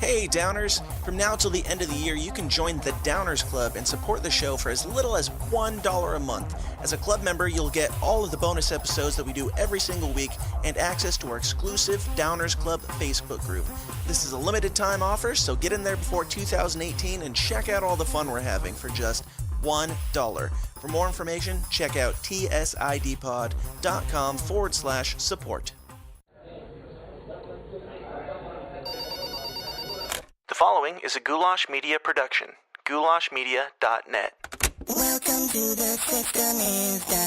Hey Downers! From now till the end of the year, you can join the Downers Club and support the show for as little as $1 a month. As a club member, you'll get all of the bonus episodes that we do every single week and access to our exclusive Downers Club Facebook group. This is a limited time offer, so get in there before 2018 and check out all the fun we're having for just $1. For more information, check out tsidpod.com/support. The following is a Goulash Media production. goulashmedia.net. Welcome to the System is Down.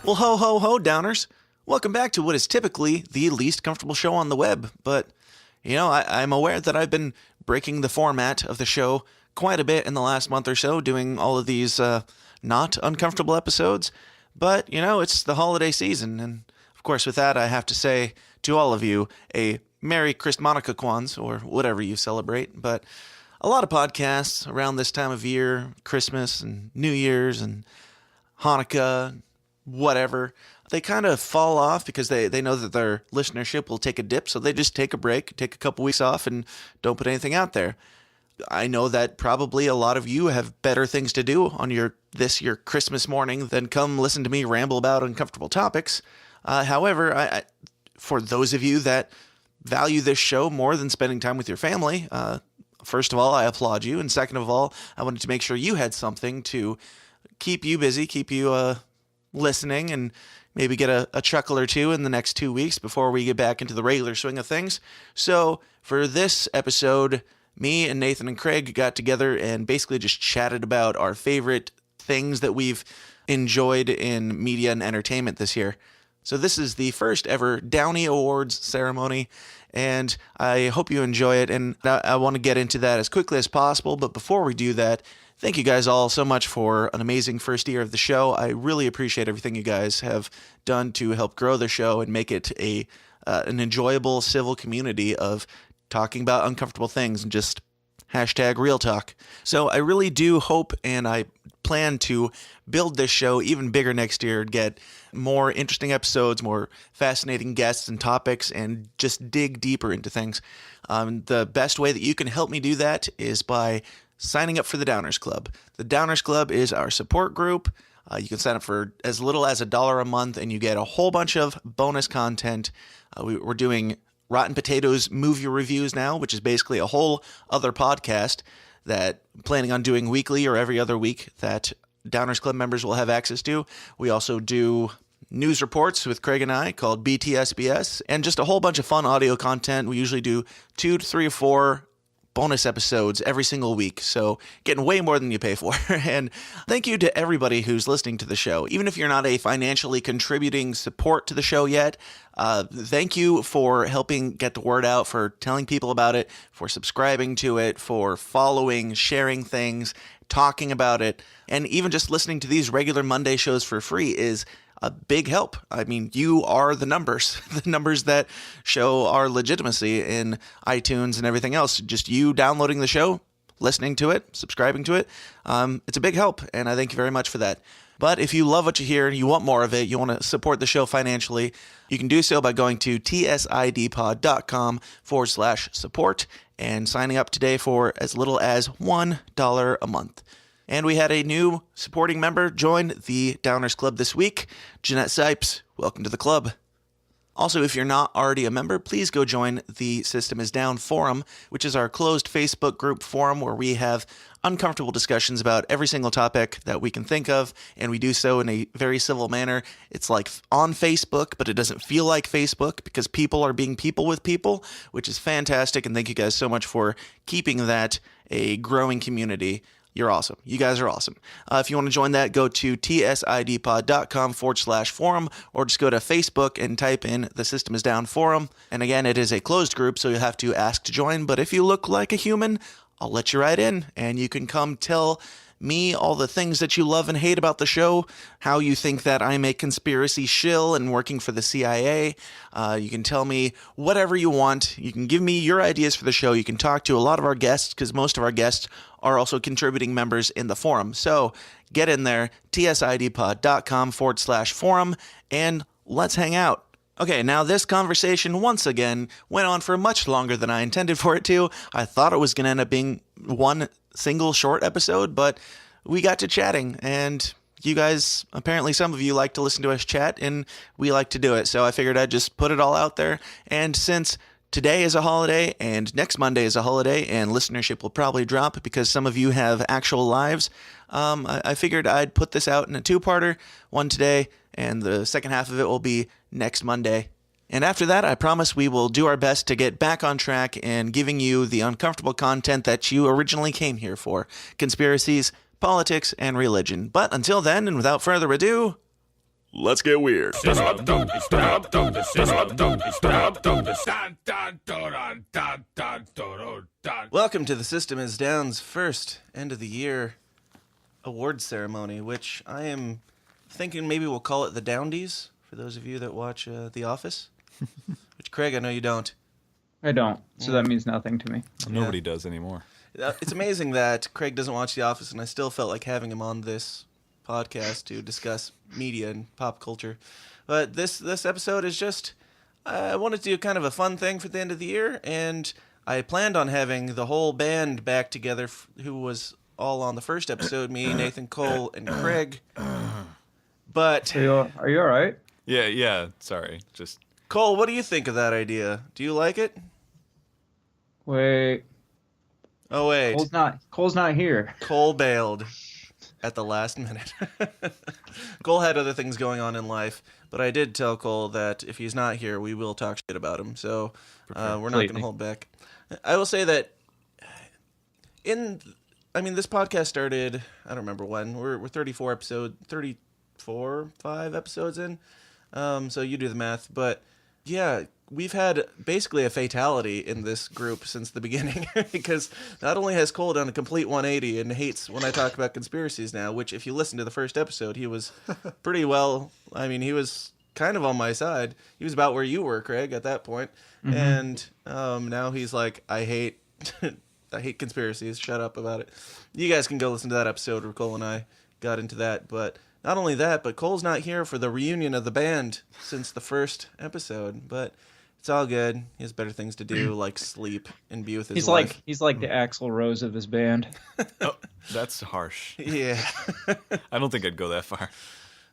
Well, ho, ho, ho, Downers. Welcome back to what is typically the least comfortable show on the web. But, I'm aware that I've been breaking the format of the show quite a bit in the last month or so, doing all of these not uncomfortable episodes. But, it's the holiday season. And, of course, with that, I have to say to all of you, a Merry Christmonica Kwans, or whatever you celebrate. But a lot of podcasts around this time of year, Christmas and New Year's and Hanukkah, whatever, they kind of fall off because they know that their listenership will take a dip, so they just take a break, take a couple weeks off, and don't put anything out there. I know that probably a lot of you have better things to do on your Christmas morning than come listen to me ramble about uncomfortable topics. However, for those of you that value this show more than spending time with your family, first of all, I applaud you, and second of all, I wanted to make sure you had something to keep you busy, keep you listening, and maybe get a chuckle or two in the next 2 weeks before we get back into the regular swing of things. So for this episode, me and Nathan and Craig got together and basically just chatted about our favorite things that we've enjoyed in media and entertainment this year. So this is the first ever Downie Awards ceremony, and I hope you enjoy it, and I want to get into that as quickly as possible. But before we do that, thank you guys all so much for an amazing first year of the show. I really appreciate everything you guys have done to help grow the show and make it an enjoyable civil community of talking about uncomfortable things and just #real talk. So I really do hope, and I plan to build this show even bigger next year, get more interesting episodes, more fascinating guests and topics, and just dig deeper into things. The best way that you can help me do that is by signing up for the Downers Club. The Downers Club is our support group. You can sign up for as little as $1 a month, and you get a whole bunch of bonus content. We're doing Rotten Potatoes movie reviews now, which is basically a whole other podcast that I'm planning on doing weekly or every other week that Downers Club members will have access to. We also do news reports with Craig and I called BTSBS, and just a whole bunch of fun audio content. We usually do 2 to 3 or 4 bonus episodes every single week, so getting way more than you pay for. And thank you to everybody who's listening to the show. Even if you're not a financially contributing support to the show yet, thank you for helping get the word out, for telling people about it, for subscribing to it, for following, sharing things, talking about it, and even just listening to these regular Monday shows for free is a big help. I mean, you are the numbers that show our legitimacy in iTunes and everything else. Just you downloading the show, listening to it, subscribing to it. It's a big help, and I thank you very much for that. But if you love what you hear, you want more of it, you want to support the show financially, you can do so by going to tsidpod.com/support and signing up today for as little as $1 a month. And we had a new supporting member join the Downers Club this week, Jeanette Sipes. Welcome to the club. Also, if you're not already a member, please go join the System is Down forum, which is our closed Facebook group forum where we have uncomfortable discussions about every single topic that we can think of, and we do so in a very civil manner. It's like on Facebook, but it doesn't feel like Facebook because people are being people with people, which is fantastic, and thank you guys so much for keeping that a growing community. You're awesome. You guys are awesome. If you want to join that, go to tsidpod.com/forum, or just go to Facebook and type in the System is Down forum. And again, it is a closed group, so you'll have to ask to join. But if you look like a human, I'll let you right in, and you can come tell me all the things that you love and hate about the show, how you think that I'm a conspiracy shill and working for the CIA. You can tell me whatever you want. You can give me your ideas for the show. You can talk to a lot of our guests, because most of our guests are also contributing members in the forum. So get in there, tsidpod.com/forum, and let's hang out. Okay, now this conversation once again went on for much longer than I intended for it to. I thought it was going to end up being one single short episode, but we got to chatting, and you guys, apparently some of you like to listen to us chat, and we like to do it, so I figured I'd just put it all out there. And since today is a holiday, and next Monday is a holiday, and listenership will probably drop because some of you have actual lives, I figured I'd put this out in a two-parter, one today, and the second half of it will be next Monday. And after that, I promise we will do our best to get back on track and giving you the uncomfortable content that you originally came here for: conspiracies, politics, and religion. But until then, and without further ado, let's get weird. Welcome to the System is Down's first end of the year awards ceremony, which I am thinking maybe we'll call it the Downdies, for those of you that watch The Office. Which, Craig, I know you don't. I don't, so that means nothing to me. Nobody does anymore. It's amazing that Craig doesn't watch The Office, and I still felt like having him on this podcast to discuss media and pop culture. But this episode is just, I wanted to do kind of a fun thing for the end of the year, and I planned on having the whole band back together, who was all on the first episode, me, Nathan, Cole, and Craig. But Are you all right? Yeah, sorry. Just Cole, what do you think of that idea? Do you like it? Wait. Oh, wait. Cole's not here. Cole bailed at the last minute. Cole had other things going on in life, but I did tell Cole that if he's not here, we will talk shit about him. So we're not going to hold back. I will say that this podcast started, I don't remember when. We're 5 episodes in. So you do the math, but yeah, we've had basically a fatality in this group since the beginning, because not only has Cole done a complete 180 and hates when I talk about conspiracies now, which if you listen to the first episode, he was pretty well, he was kind of on my side. He was about where you were, Craig, at that point. Mm-hmm. And now he's like, I hate conspiracies, shut up about it. You guys can go listen to that episode where Cole and I got into that, but not only that, but Cole's not here for the reunion of the band since the first episode, but it's all good. He has better things to do, like sleep and be with his wife. He's like the Axl Rose of this band. Oh, that's harsh. Yeah. I don't think I'd go that far.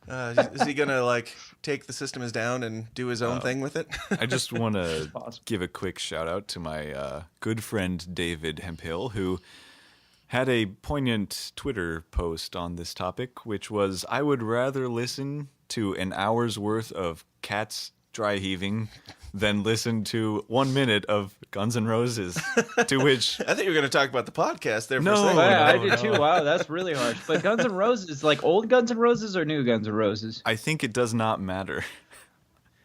Is he going to, take the System is Down and do his own thing with it? I just want to give a quick shout-out to my good friend David Hemphill, who had a poignant Twitter post on this topic, which was, I would rather listen to an hour's worth of cats dry heaving than listen to 1 minute of Guns N' Roses, to which... I think you were going to talk about the podcast there for a No, second. I did too. Wow, that's really harsh. But Guns N' Roses, like old Guns N' Roses or new Guns N' Roses? I think it does not matter.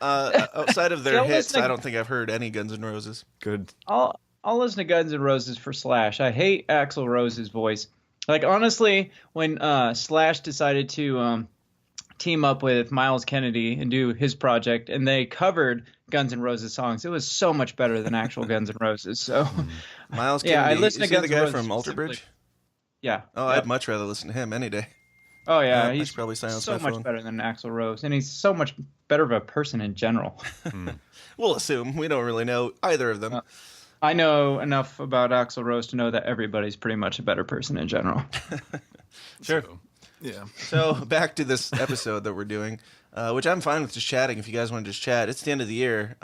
Outside of their Yeah, hits, listen- I don't think I've heard any Guns N' Roses. Good. I'll listen to Guns N' Roses for Slash. I hate Axl Rose's voice. Like, honestly, when Slash decided to team up with Miles Kennedy and do his project, and they covered Guns N' Roses songs, it was so much better than actual Guns N' Roses. So, Miles Kennedy, I listen to is he Guns the N' guy Roses from Alter specifically. Bridge? Yeah. Oh, Yep. I'd much rather listen to him any day. Oh, yeah. I He's should probably silence so my phone. much better than Axl Rose, and he's so much better of a person in general. We'll assume. We don't really know either of them. I know enough about Axl Rose to know that everybody's pretty much a better person in general. Sure. Yeah. So back to this episode that we're doing, which I'm fine with just chatting. If you guys want to just chat, it's the end of the year.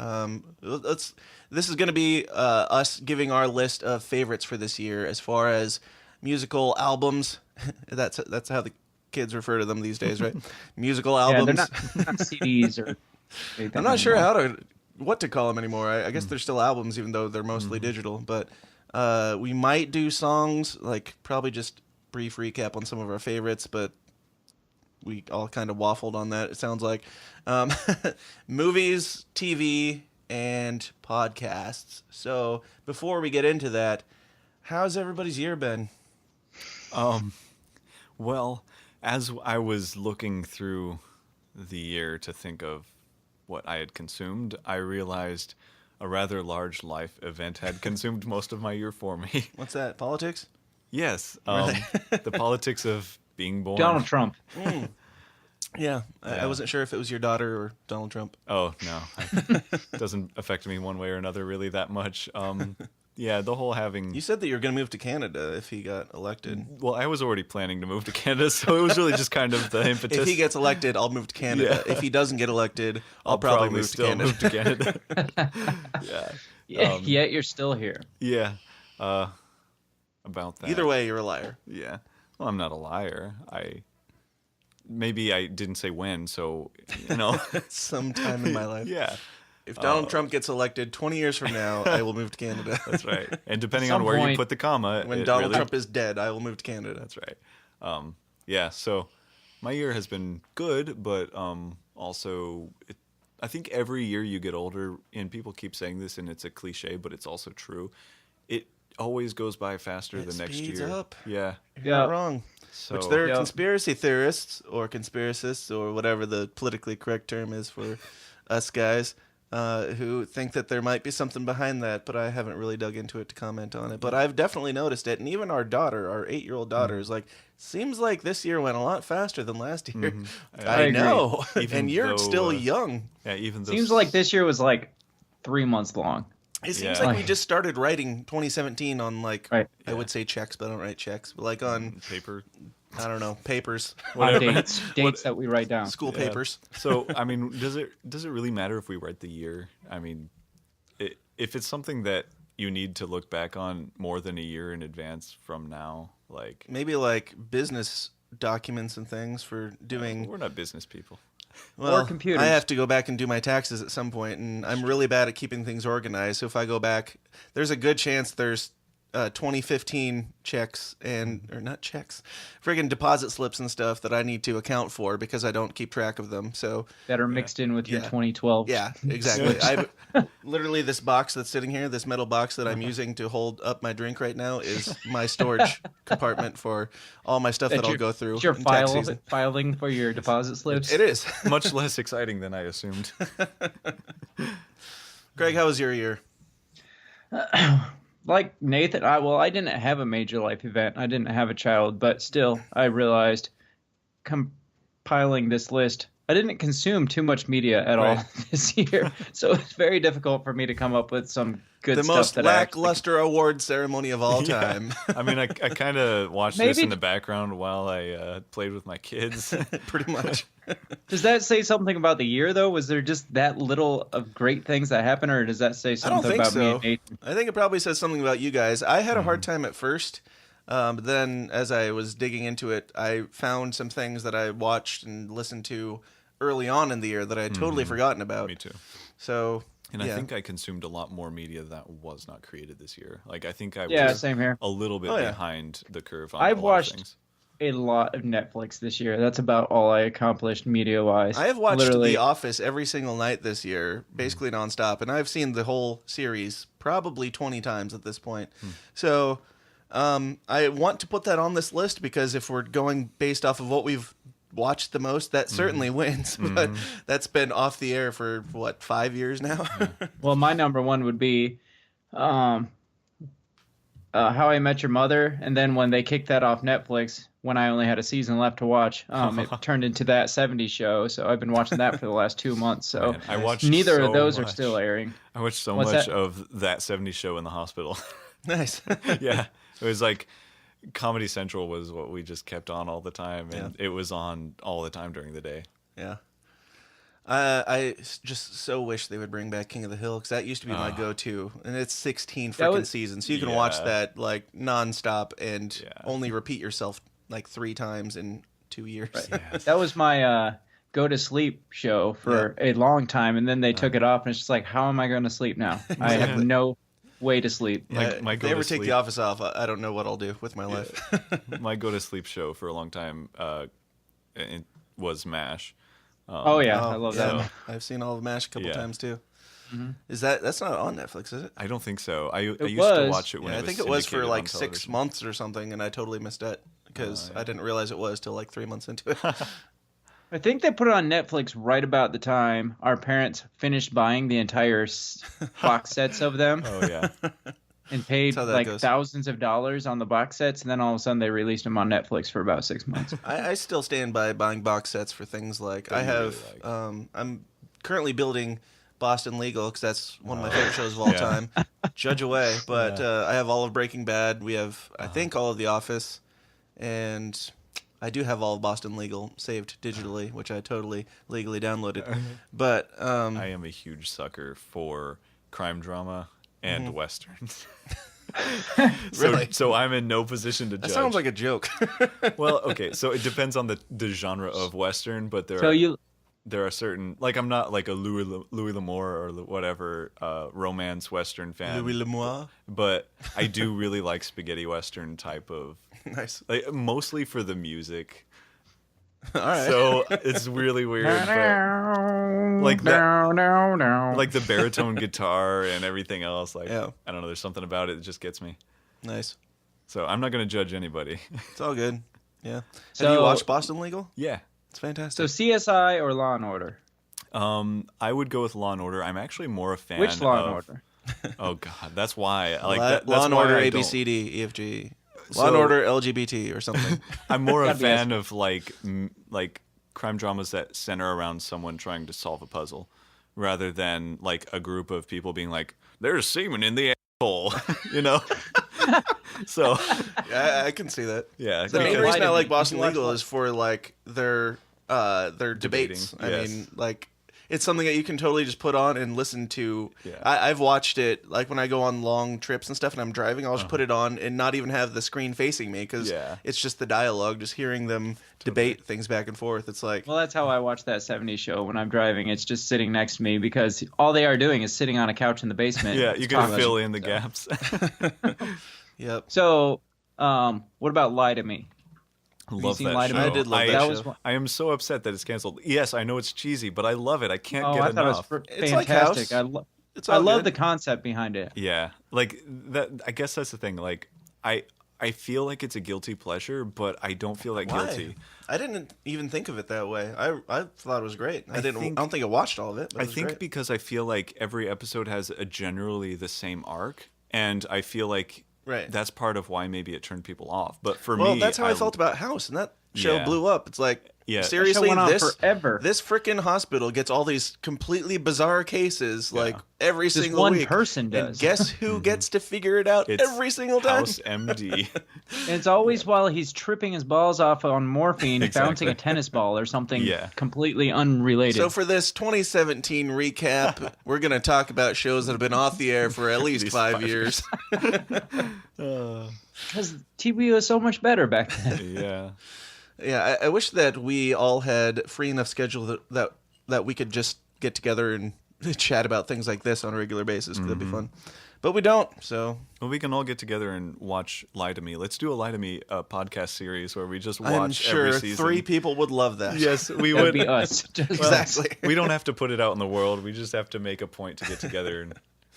This is going to be us giving our list of favorites for this year as far as musical albums. That's how the kids refer to them these days, right? Musical albums. Yeah, they're not CDs or anything. I'm not sure what to call them anymore. I guess they're still albums, even though they're mostly digital. But we might do songs, probably just brief recap on some of our favorites, but we all kind of waffled on that, it sounds like. Movies, TV, and podcasts. So before we get into that, how's everybody's year been? Well, as I was looking through the year to think of what I had consumed, I realized a rather large life event had consumed most of my year for me. What's that? Politics? Yes, Really? the politics of being born. Donald Trump. Yeah, I wasn't sure if it was your daughter or Donald Trump. Oh no, it doesn't affect me one way or another really that much. Yeah, the whole having. You said that you were going to move to Canada if he got elected. Well, I was already planning to move to Canada, so it was really just kind of the impetus. If he gets elected, I'll move to Canada. Yeah. If he doesn't get elected, I'll probably move to still Canada. move to Canada. Yeah. Yet you're still here. Yeah. About that. Either way, you're a liar. Yeah. Well, I'm not a liar. Maybe I didn't say when, so Sometime in my life. Yeah. If Donald Trump gets elected 20 years from now, I will move to Canada. That's right. And depending Some on where you point- put the comma, When it Donald really- Trump is dead, I will move to Canada. That's right. Yeah. So my year has been good, but also I think every year you get older, and people keep saying this, and it's a cliche, but it's also true. It always goes by faster the next speeds year. up. Yeah. You're not wrong. So Which there are Yep. conspiracy theorists or conspiracists or whatever the politically correct term is for us guys who think that there might be something behind that, but I haven't really dug into it to comment on it. But I've definitely noticed it, and even our daughter, our 8-year-old daughter, is like, seems like this year went a lot faster than last year. I agree. know, Even and you're though, still young. yeah, even though Seems like this year was like 3 months long. It seems Yeah. like we just started writing 2017 on like Right. I would say checks, but I don't write checks. But like on paper. I don't know papers, Dates that we write down. school Yeah. papers. So I mean, does it really matter if we write the year? I mean, if it's something that you need to look back on more than a year in advance from now, like Maybe like business documents and things for doing. we're not business people. Well, computers. I have to go back and do my taxes at some point, and I'm really bad at keeping things organized. So if I go back, there's a good chance there's 2015 checks or not checks, friggin' deposit slips and stuff that I need to account for because I don't keep track of them. So That are mixed in with your Yeah. 2012. yeah, exactly. I literally this box that's sitting here, this metal box that I'm using to hold up my drink right now, is my storage compartment for all my stuff that I'll go through. It's your in tax season. filing for your deposit slips. It is. Much less exciting than I assumed. Greg, how was your year? Like Nathan, I didn't have a major life event. I didn't have a child, but still, I realized compiling this list, I didn't consume too much media at all this year, so it's very difficult for me to come up with some good The stuff. most that I actually- lackluster award ceremony of all time. I mean, I kind of watched this Maybe- in the background while I played with my kids. Pretty much. Does that say something about the year, though? Was there just that little of great things that happened, or does that say I something don't think about me so. and Nathan? I think it probably says something about you guys. I had a hard time at first, but then as I was digging into it, I found some things that I watched and listened to early on in the year that I had totally forgotten about. Me too. So, And yeah. I think I consumed a lot more media that was not created this year. Like I think I Yeah, was same here. a little bit Oh, yeah. behind the curve on I've a lot of watched things. a lot of Netflix this year. That's about all I accomplished media-wise. I have watched Literally, The Office every single night this year, basically nonstop, and I've seen the whole series probably 20 times at this point. So I want to put that on this list because if we're going based off of what we've watched the most, that certainly wins. But that's been off the air for, 5 years now? Well, my number one would be How I Met Your Mother, and then when they kicked that off Netflix, when I only had a season left to watch, it turned into That 70s Show. So I've been watching that for the last 2 months. So Man, I watched neither so of those are much. still airing. I watched so What's much that? of That 70s Show in the hospital. Nice. Yeah. It was like Comedy Central was what we just kept on all the time, and it was on all the time during the day. Yeah. I just so wish they would bring back King of the Hill because that used to be my go-to, and it's 16 That freaking was- seasons, so you can watch Yeah. that like nonstop and Yeah. only repeat yourself like 3 times in 2 years. That was my go to sleep show for a long time, and then they took it off, and it's just like, how am I going to sleep now? I have no way to sleep. Yeah, my if they ever take go-to-sleep- The Office off, I don't know what I'll do with my life. My go to sleep show for a long time it was MASH. Oh yeah, I love yeah, that. I've seen all of MASH a couple Yeah. times too. Is that's not on Netflix, is it? I don't think so. I used to was. watch it when Yeah, it I was think it was for syndicated like on 6 television. months or something, and I totally missed because I didn't realize it was till like 3 months into it. I think they put it on Netflix right about the time our parents finished buying the entire box sets of them. Oh yeah. And paid That's how that like goes. thousands of dollars on the box sets, and then all of a sudden they released them on Netflix for about 6 months. I still stand by buying box sets for things like I have. I'm currently building Boston Legal because that's one of my favorite shows of all time. Judge away, but I have all of Breaking Bad. We have, I think, all of The Office, and I do have all of Boston Legal saved digitally, which I totally legally downloaded. But I am a huge sucker for crime drama and westerns. Really? So I'm in no position to judge. that sounds like a joke. Well, okay, so it depends on the genre of western, but there are certain, like, I'm not like a Louis L'Amour or whatever romance western fan. Louis L'Amour. But I do really like spaghetti western type of, Nice. like, mostly for the music. All right. So it's really weird, but like that, like the baritone guitar and everything else. Like, Yeah. I don't know, there's something about it that just gets me. Nice. So I'm not gonna judge anybody. It's all good. Yeah. Have So- you watched Boston Legal? Yeah. It's fantastic. So CSI or Law and Order? I would go with Law and Order. I'm actually more a fan. Which Law and of, Order? Oh God, that's why. Like Law, that, that's Law and why Order, I don't- ABCD, EFG. Law and So- Order, LGBT, or something. I'm more a Gotta be fan of like crime dramas that center around someone trying to solve a puzzle, rather than like a group of people being like, "There's semen in the asshole," you know. So Yeah, I can see that. yeah, The main Why reason I did like you Boston watch Legal what? is for like their debates. Debating, I yes. mean, like it's something that you can totally just put on and listen to. Yeah. I've watched it like when I go on long trips and stuff, and I'm driving. I'll just put it on and not even have the screen facing me because Yeah. it's just the dialogue, just hearing them debate things back and forth. It's like, Well, that's how I watch that 70s show when I'm driving. It's just sitting next to me because all they are doing is sitting on a couch in the basement. yeah, you gotta talking. fill in the gaps. yep. So, what about Lie to Me? Love seen that Lie to show. Me? I did love that That show. was one- I am so upset that it's canceled. Yes, I know it's cheesy, but I love it. I can't Oh, get I thought enough. it was It's like fantastic. House. It's I all love good. the concept behind it. Yeah, like that. I guess that's the thing. Like, I feel like it's a guilty pleasure, but I don't feel that Why? guilty. I didn't even think of it that way. I thought it was great. I think- don't think I watched all of it. But I it was think great. because I feel like every episode has a generally the same arc, and I feel like Right. that's part of why maybe it turned people off. But for Well, me, that's how I felt about House, and that show Yeah. blew up. It's like, Yeah. That show seriously, went on this forever. this freaking hospital gets all these completely bizarre cases like every Just single one week. person And does. guess who gets to figure it out It's every single time? House MD. And it's always while he's tripping his balls off on morphine, Exactly. bouncing a tennis ball or something Yeah. completely unrelated. So for this 2017 recap, we're going to talk about shows that have been off the air for at least least 5 5 years. Because TV was so much better back then. Yeah. Yeah, I wish that we all had free enough schedule that we could just get together and chat about things like this on a regular basis. 'Cause that'd be fun. But we don't, so Well, we can all get together and watch Lie to Me. Let's do a Lie to Me podcast series where we just watch I'm sure every season. 3 people would love that. Yes, we That'd would. be us. Just Exactly. We don't have to put it out in the world. We just have to make a point to get together, and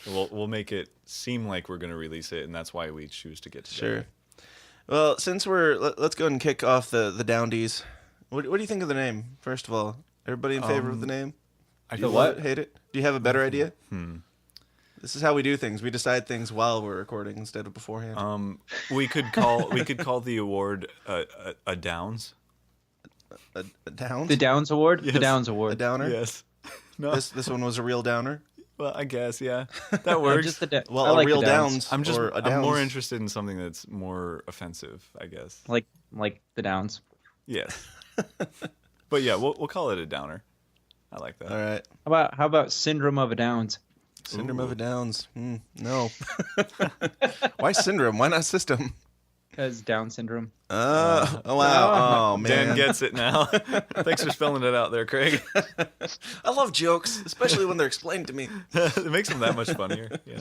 we'll make it seem like we're going to release it, and that's why we choose to get together. Sure. Well, since let's go ahead and kick off the Downies. What do you think of the name? First of all, everybody in favor of the name? I Do you feel love it, hate it? Do you have a better idea? This is how we do things. We decide things while we're recording instead of beforehand. we could call the award a Downs. A Downs? the Downs Award? The Yes. Downs A Award. downer? Yes. No. This one was a real downer? Well, I guess yeah. That No, works. just Well, I a like real the Downs. I'm just or a I'm more Downs. interested in something that's more offensive, I guess. Like the Downs. Yes. But yeah, we'll call it a downer. I like that. All right. How about Syndrome of a Downs? Syndrome of a Downs. No. Why syndrome? Why not system? Because Down syndrome. Oh, wow. Oh, man. Dan gets it now. Thanks for spelling it out there, Craig. I love jokes, especially when they're explained to me. It makes them that much funnier. Yeah.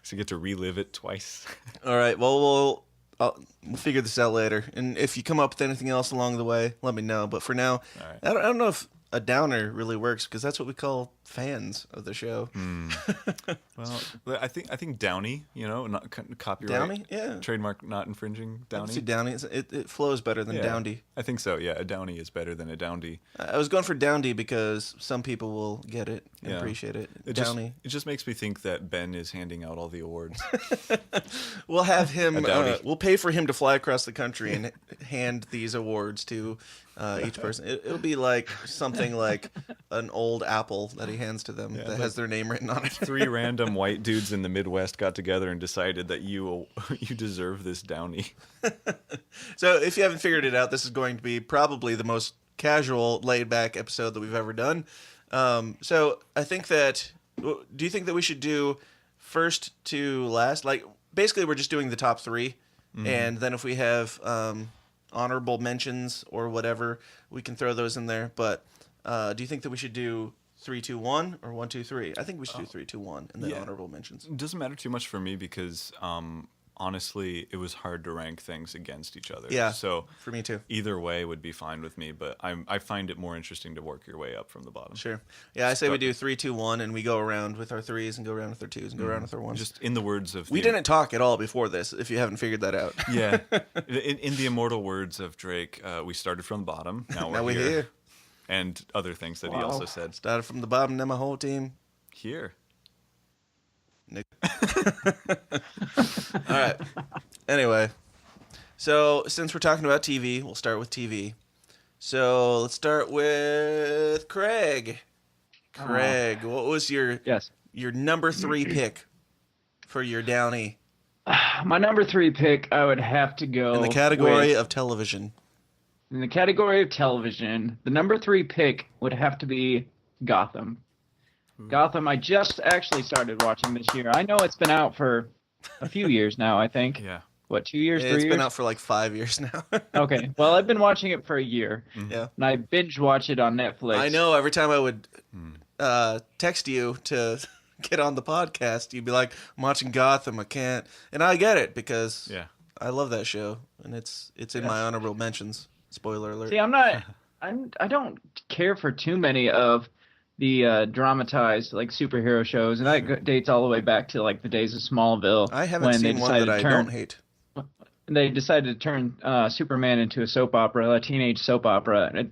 So you get to relive it twice. All right. Well, we'll figure this out later. And if you come up with anything else along the way, let me know. But for now, All right. I don't know if a downer really works because that's what we call fans of the show. Well, I think Downie, not copyright, Downie, yeah, trademark not infringing Downie. See, Downie, it flows better than Downdy. I think so. Yeah, a Downie is better than a Downdy. I was going for Downdy because some people will get it and Yeah. appreciate it. It just makes me think that Ben is handing out all the awards. We'll have him. A Dowdy. We'll pay for him to fly across the country and hand these awards to each person. It'll be like something like an old apple that he hands to them that has their name written on it. 3 random white dudes in the Midwest got together and decided that you deserve this Downie. So if you haven't figured it out, this is going to be probably the most casual, laid-back episode that we've ever done. So I think that. Do you think that we should do first to last? Like, basically, we're just doing the top 3, and then if we have honorable mentions or whatever, we can throw those in there. But do you think that we should do 3, 2, 1 or 1, 2, 3? I think we should do 3, 2, 1 and then honorable mentions. It doesn't matter too much for me because honestly, it was hard to rank things against each other. Yeah, So for me too. either way would be fine with me, but I find it more interesting to work your way up from the bottom. Sure. Yeah, I say we do 3, 2, 1, and we go around with our 3s and go around with our 2s and go around with our 1s. Just in the words of We didn't talk at all before this, if you haven't figured that out. Yeah. In the immortal words of Drake, we started from the bottom. Now Now we're we're here. here. And other things that he also said. Started from the bottom, then my whole team. Here. Nick. All right. Anyway, so since we're talking about TV, we'll start with TV. So let's start with Craig. Craig, what was your number 3 pick for your Downie My number 3 pick, I would have to go in the category of television? In the category of television, the number 3 pick would have to be Gotham. Gotham, I just actually started watching this year. I know it's been out for a few years now, I think. Yeah. What, 2 years, 3 years? It's been out for like 5 years now. Okay, well, I've been watching it for a year. Yeah. And I binge watch it on Netflix. I know every time I would text you to get on the podcast, you'd be like, I'm watching Gotham, I can't. And I get it because I love that show, and it's in my honorable mentions. Spoiler alert. See, I don't care for too many of the dramatized like superhero shows, and that dates all the way back to like the days of Smallville. I haven't seen one that I don't hate. They decided to turn Superman into a soap opera, a teenage soap opera. And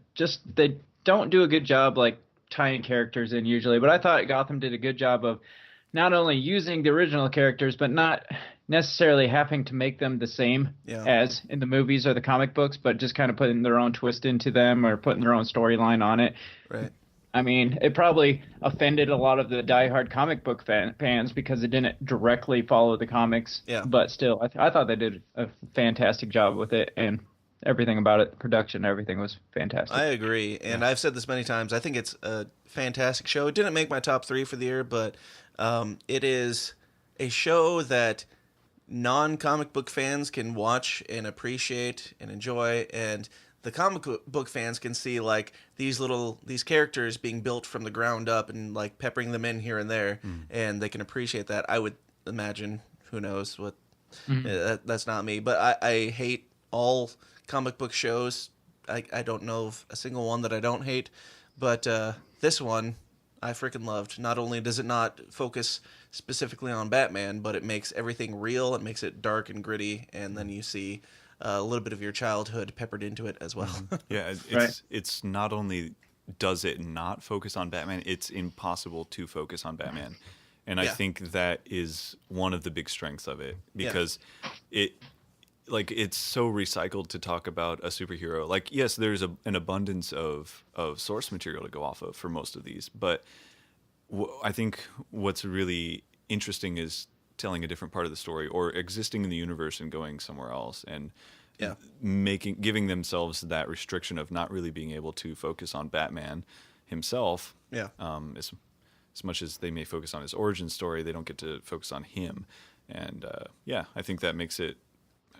they don't do a good job like tying characters in usually, but I thought Gotham did a good job of not only using the original characters, but not necessarily having to make them the same as in the movies or the comic books, but just kind of putting their own twist into them or putting their own storyline on it. Right. I mean, it probably offended a lot of the diehard comic book fans because it didn't directly follow the comics. Yeah. But still, I thought they did a fantastic job with it, and everything about it, production, everything was fantastic. I agree, and I've said this many times. I think it's a fantastic show. It didn't make my top 3 for the year, but it is a show that non-comic book fans can watch and appreciate and enjoy, and the comic book fans can see like these characters being built from the ground up and like peppering them in here and there, and they can appreciate that. I would imagine. Who knows what? That's not me, but I hate all comic book shows. I don't know of a single one that I don't hate, but this one I freaking loved. Not only does it not focus specifically on Batman, but it makes everything real. It makes it dark and gritty, and then you see a little bit of your childhood peppered into it as well. Yeah, it's not only does it not focus on Batman, it's impossible to focus on Batman. And I think that is one of the big strengths of it, because it's so recycled to talk about a superhero. Like, yes, there's an abundance of source material to go off of for most of these, but I think what's really interesting is telling a different part of the story or existing in the universe and going somewhere else, and giving themselves that restriction of not really being able to focus on Batman himself. As much as they may focus on his origin story, they don't get to focus on him. And I think that makes it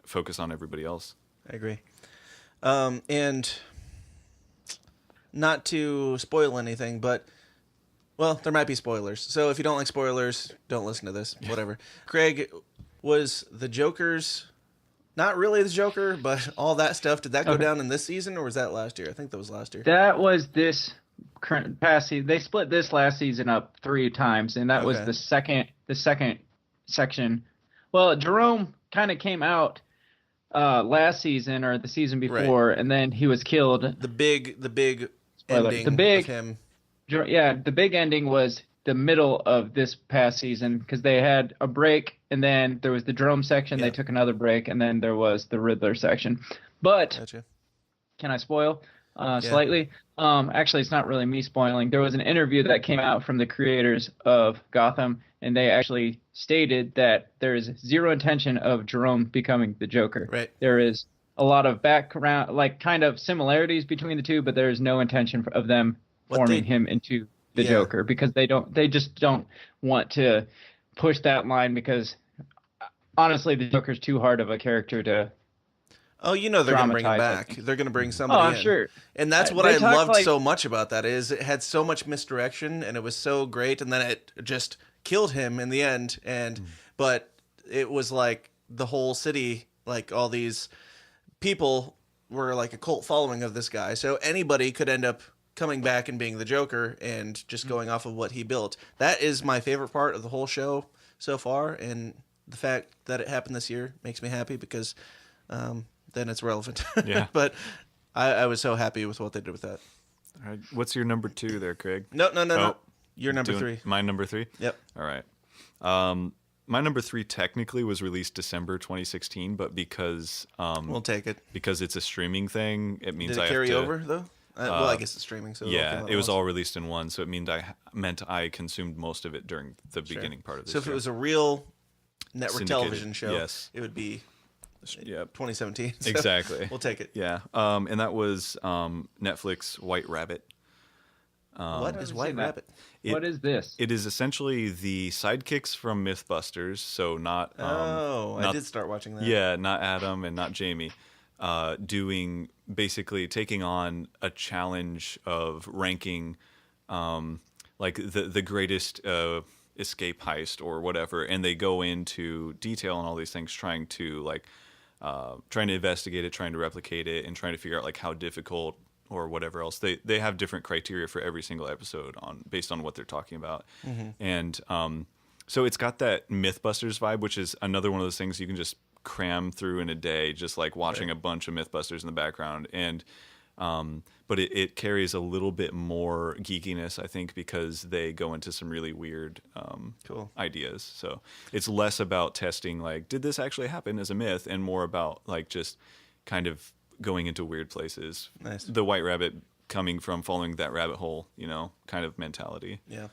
focus on everybody else. I agree. And not to spoil anything, but well, there might be spoilers. So if you don't like spoilers, don't listen to this. Whatever. Craig, was the Joker's not really the Joker, but all that stuff, did that go down in this season, or was that last year? I think that was last year. That was this current past season. They split this last season up 3 times, and that was Okay. the second section. Well, Jerome kind of came out last season or the season before, and then he was killed. The big Spoiler. ending The big- of him. Yeah, the big ending was the middle of this past season because they had a break, and then there was the Jerome section. Yeah. They took another break, and then there was the Riddler section. But Gotcha. can I spoil slightly? Actually, it's not really me spoiling. There was an interview that came out from the creators of Gotham, and they actually stated that there is zero intention of Jerome becoming the Joker. Right. There is a lot of background, like kind of similarities between the two, but there is no intention of them forming him into the Yeah. Joker because they just don't want to push that line because honestly, the Joker's too hard of a character to. Oh, you know they're going to bring it Dramatize, I back. think. They're going to bring somebody I'm in. sure. And that's what They I talk loved like- so much about that is it had so much misdirection and it was so great and then it just killed him in the end but it was like the whole city, like all these people were like a cult following of this guy. So anybody could end up coming back and being the Joker and just going off of what he built. That is my favorite part of the whole show so far, and the fact that it happened this year makes me happy because then it's relevant. Yeah. But I was so happy with what they did with that. All right. What's your number 2 there, Craig? No. Oh, You're number doing 3. My number 3? Yep. All right. My number 3 technically was released December 2016, but because We'll take it. because it's a streaming thing, it means Did I it carry have to, over though? Well, I guess it's streaming, so it'll Yeah, come out it was once. all released in one, so it meant I consumed most of it during the beginning part of this So if year. it was a real network Syndicated, television show, yes. it would be Yep. 2017. So Exactly. We'll take it. Yeah, and that was Netflix White Rabbit. What is haven't White seen that. Rabbit? What is this? It is essentially the sidekicks from MythBusters, so not I not- did start watching that. Yeah, not Adam and not Jamie. Doing basically taking on a challenge of ranking, like the greatest escape heist or whatever, and they go into detail on all these things, trying to investigate it, trying to replicate it, and trying to figure out like how difficult or whatever else. They have different criteria for every single episode based on what they're talking about, and so it's got that MythBusters vibe, which is another one of those things you can just cram through in a day, just like watching a bunch of MythBusters in the background. And but it carries a little bit more geekiness, I think, because they go into some really weird Cool. ideas. So it's less about testing like, did this actually happen as a myth, and more about like just kind of going into weird places. Nice. The White Rabbit coming from following that rabbit hole, kind of mentality. Yeah.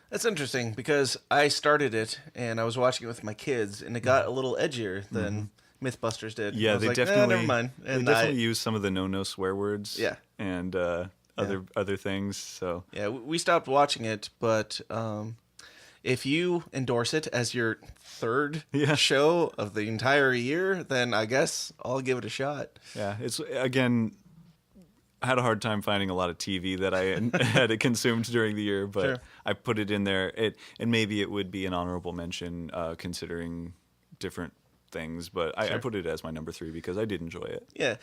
That's interesting because I started it and I was watching it with my kids and it got a little edgier than MythBusters did. Yeah, I was they like, definitely never mind. They And definitely use some of the no swear words. Yeah. And other things. So yeah, we stopped watching it, but if you endorse it as your third Yeah. show of the entire year, then I guess I'll give it a shot. yeah, it's again. I had a hard time finding a lot of TV that I had consumed during the year, but Sure. I put it in there. And maybe it would be an honorable mention considering different things, but I put it as my number 3 because I did enjoy it. Yeah,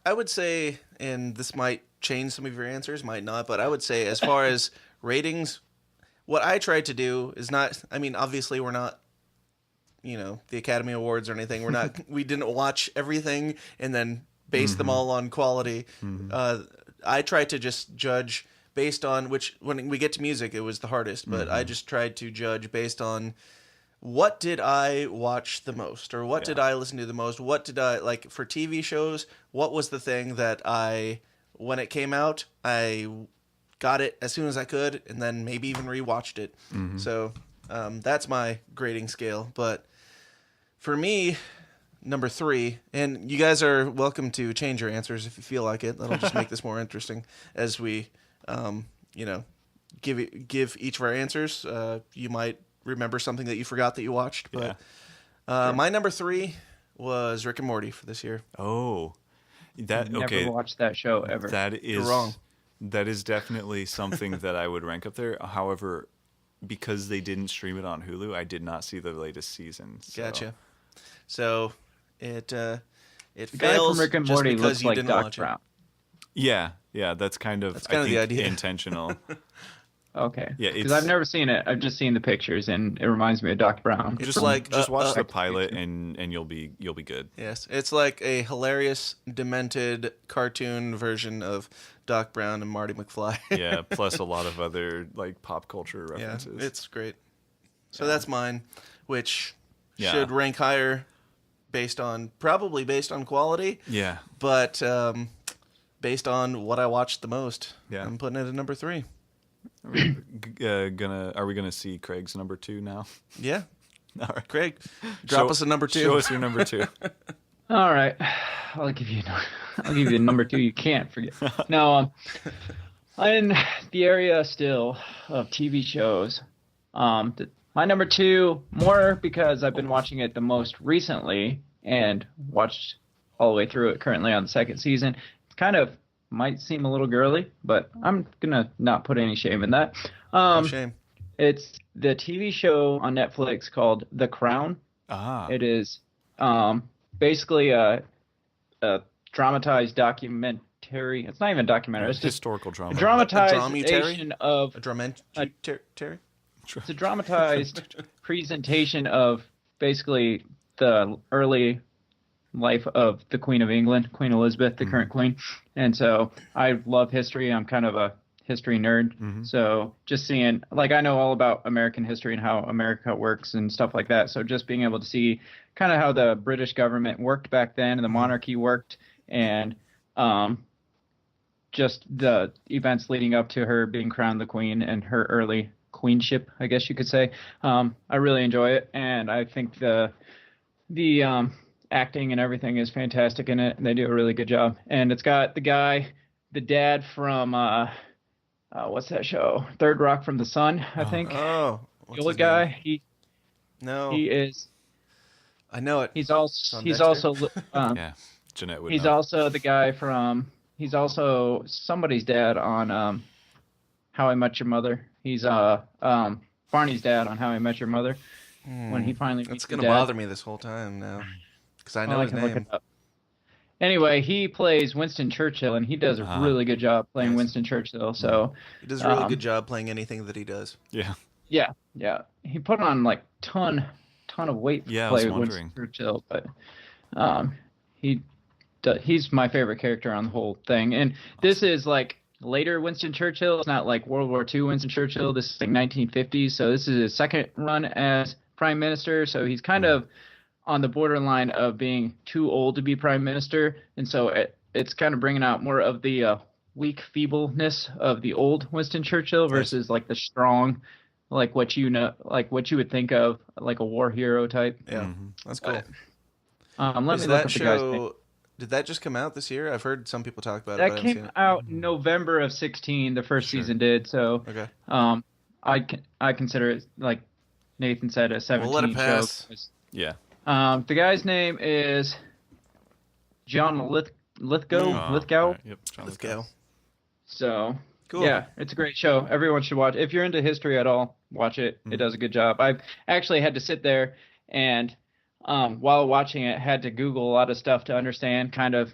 I would say, and this might change some of your answers, might not, but I would say as far as ratings, what I tried to do is not, I mean, obviously we're not, the Academy Awards or anything. We're not, we didn't watch everything and then base them all on quality. I tried to just judge based on when we get to music, it was the hardest, but I just tried to judge based on what did I watch the most, or what did I listen to the most? What did I like for TV shows? What was the thing that when it came out, I got it as soon as I could, and then maybe even rewatched it. So that's my grading scale. But for me, number 3, and you guys are welcome to change your answers if you feel like it. That'll just make this more interesting as we, give each of our answers. You might remember something that you forgot that you watched, but my number 3 was Rick and Morty for this year. Oh, that okay. Never watched that show ever. That is You're wrong. That is definitely something that I would rank up there. However, because they didn't stream it on Hulu, I did not see the latest season. So. Gotcha. So it the guy fails from Rick and just Morty because looks you like didn't Doc watch Brown. Yeah, that's kind of kind of the idea. Intentional. Okay. Yeah, because I've never seen it. I've just seen the pictures, and it reminds me of Doc Brown. Just watch the pilot, and you'll be good. Yes, it's like a hilarious, demented cartoon version of Doc Brown and Marty McFly. Yeah, plus a lot of other like pop culture references. Yeah, it's great. So that's mine, which Yeah. should rank higher probably based on quality. Yeah. But based on what I watched the most, Yeah. I'm putting it at number 3. Are we gonna see Craig's number 2 now? Yeah. All right. Craig, drop us a number 2. Show us your number 2. All right, I'll give you number 2. You can't forget. Now, I'm in the area still of TV shows. My number 2, more because I've been watching it the most recently and watched all the way through it currently on the 2nd season. It's kind of might seem a little girly, but I'm gonna not put any shame in that. No shame. It's the TV show on Netflix called The Crown. It is basically a dramatized documentary. It's not even a documentary. It's just historical drama. a dramatization of A dramatary? It's a dramatized presentation of basically the early life of the Queen of England, Queen Elizabeth, the current queen. And so I love history. I'm kind of a history nerd. So just seeing, like, I know all about American history and how America works and stuff like that. So just being able to see kind of how the British government worked back then and the monarchy worked, and just the events leading up to her being crowned the queen and her early queenship, I guess you could say. I really enjoy it, and I think the acting and everything is fantastic in it. They do a really good job, and it's got the dad from what's that show? Third Rock from the Sun, I think. Oh, the old guy. He is. I know it. He's also yeah, Jeanette would he's know. also the guy from. He's also somebody's dad on How I Met Your Mother. He's Barney's dad on How I Met Your Mother. When he finally meets It's the going to dad. bother me this whole time now because I know his can look name. it up. Anyway, he plays Winston Churchill, and he does a really good job playing Winston Churchill. So He does a really good job playing anything that he does. Yeah. yeah, he put on like ton of weight to Yeah, I was play wondering. Winston Churchill, but he's my favorite character on the whole thing. And this is like later Winston Churchill. It's not like World War II Winston Churchill. This is like 1950s. So this is his second run as prime minister. So he's kind of on the borderline of being too old to be prime minister. And so it's kind of bringing out more of the weak feebleness of the old Winston Churchill versus like the strong, like what you would think of like a war hero type. Yeah, that's cool. Let me Is look that up the guy's name. show? Did that just come out this year? I've heard some people talk about it. That But I haven't seen came it. out November of 2016. The first season did. So Okay. I consider it, like Nathan said, a 17 We'll let it show. pass. Yeah. The guy's name is John Lithgow. Lithgow. Right, yep. John Let's Lithgow. go. So Cool. yeah, it's a great show. Everyone should watch. If you're into history at all, watch it. It does a good job. I've actually had to sit there and while watching it, had to Google a lot of stuff to understand kind of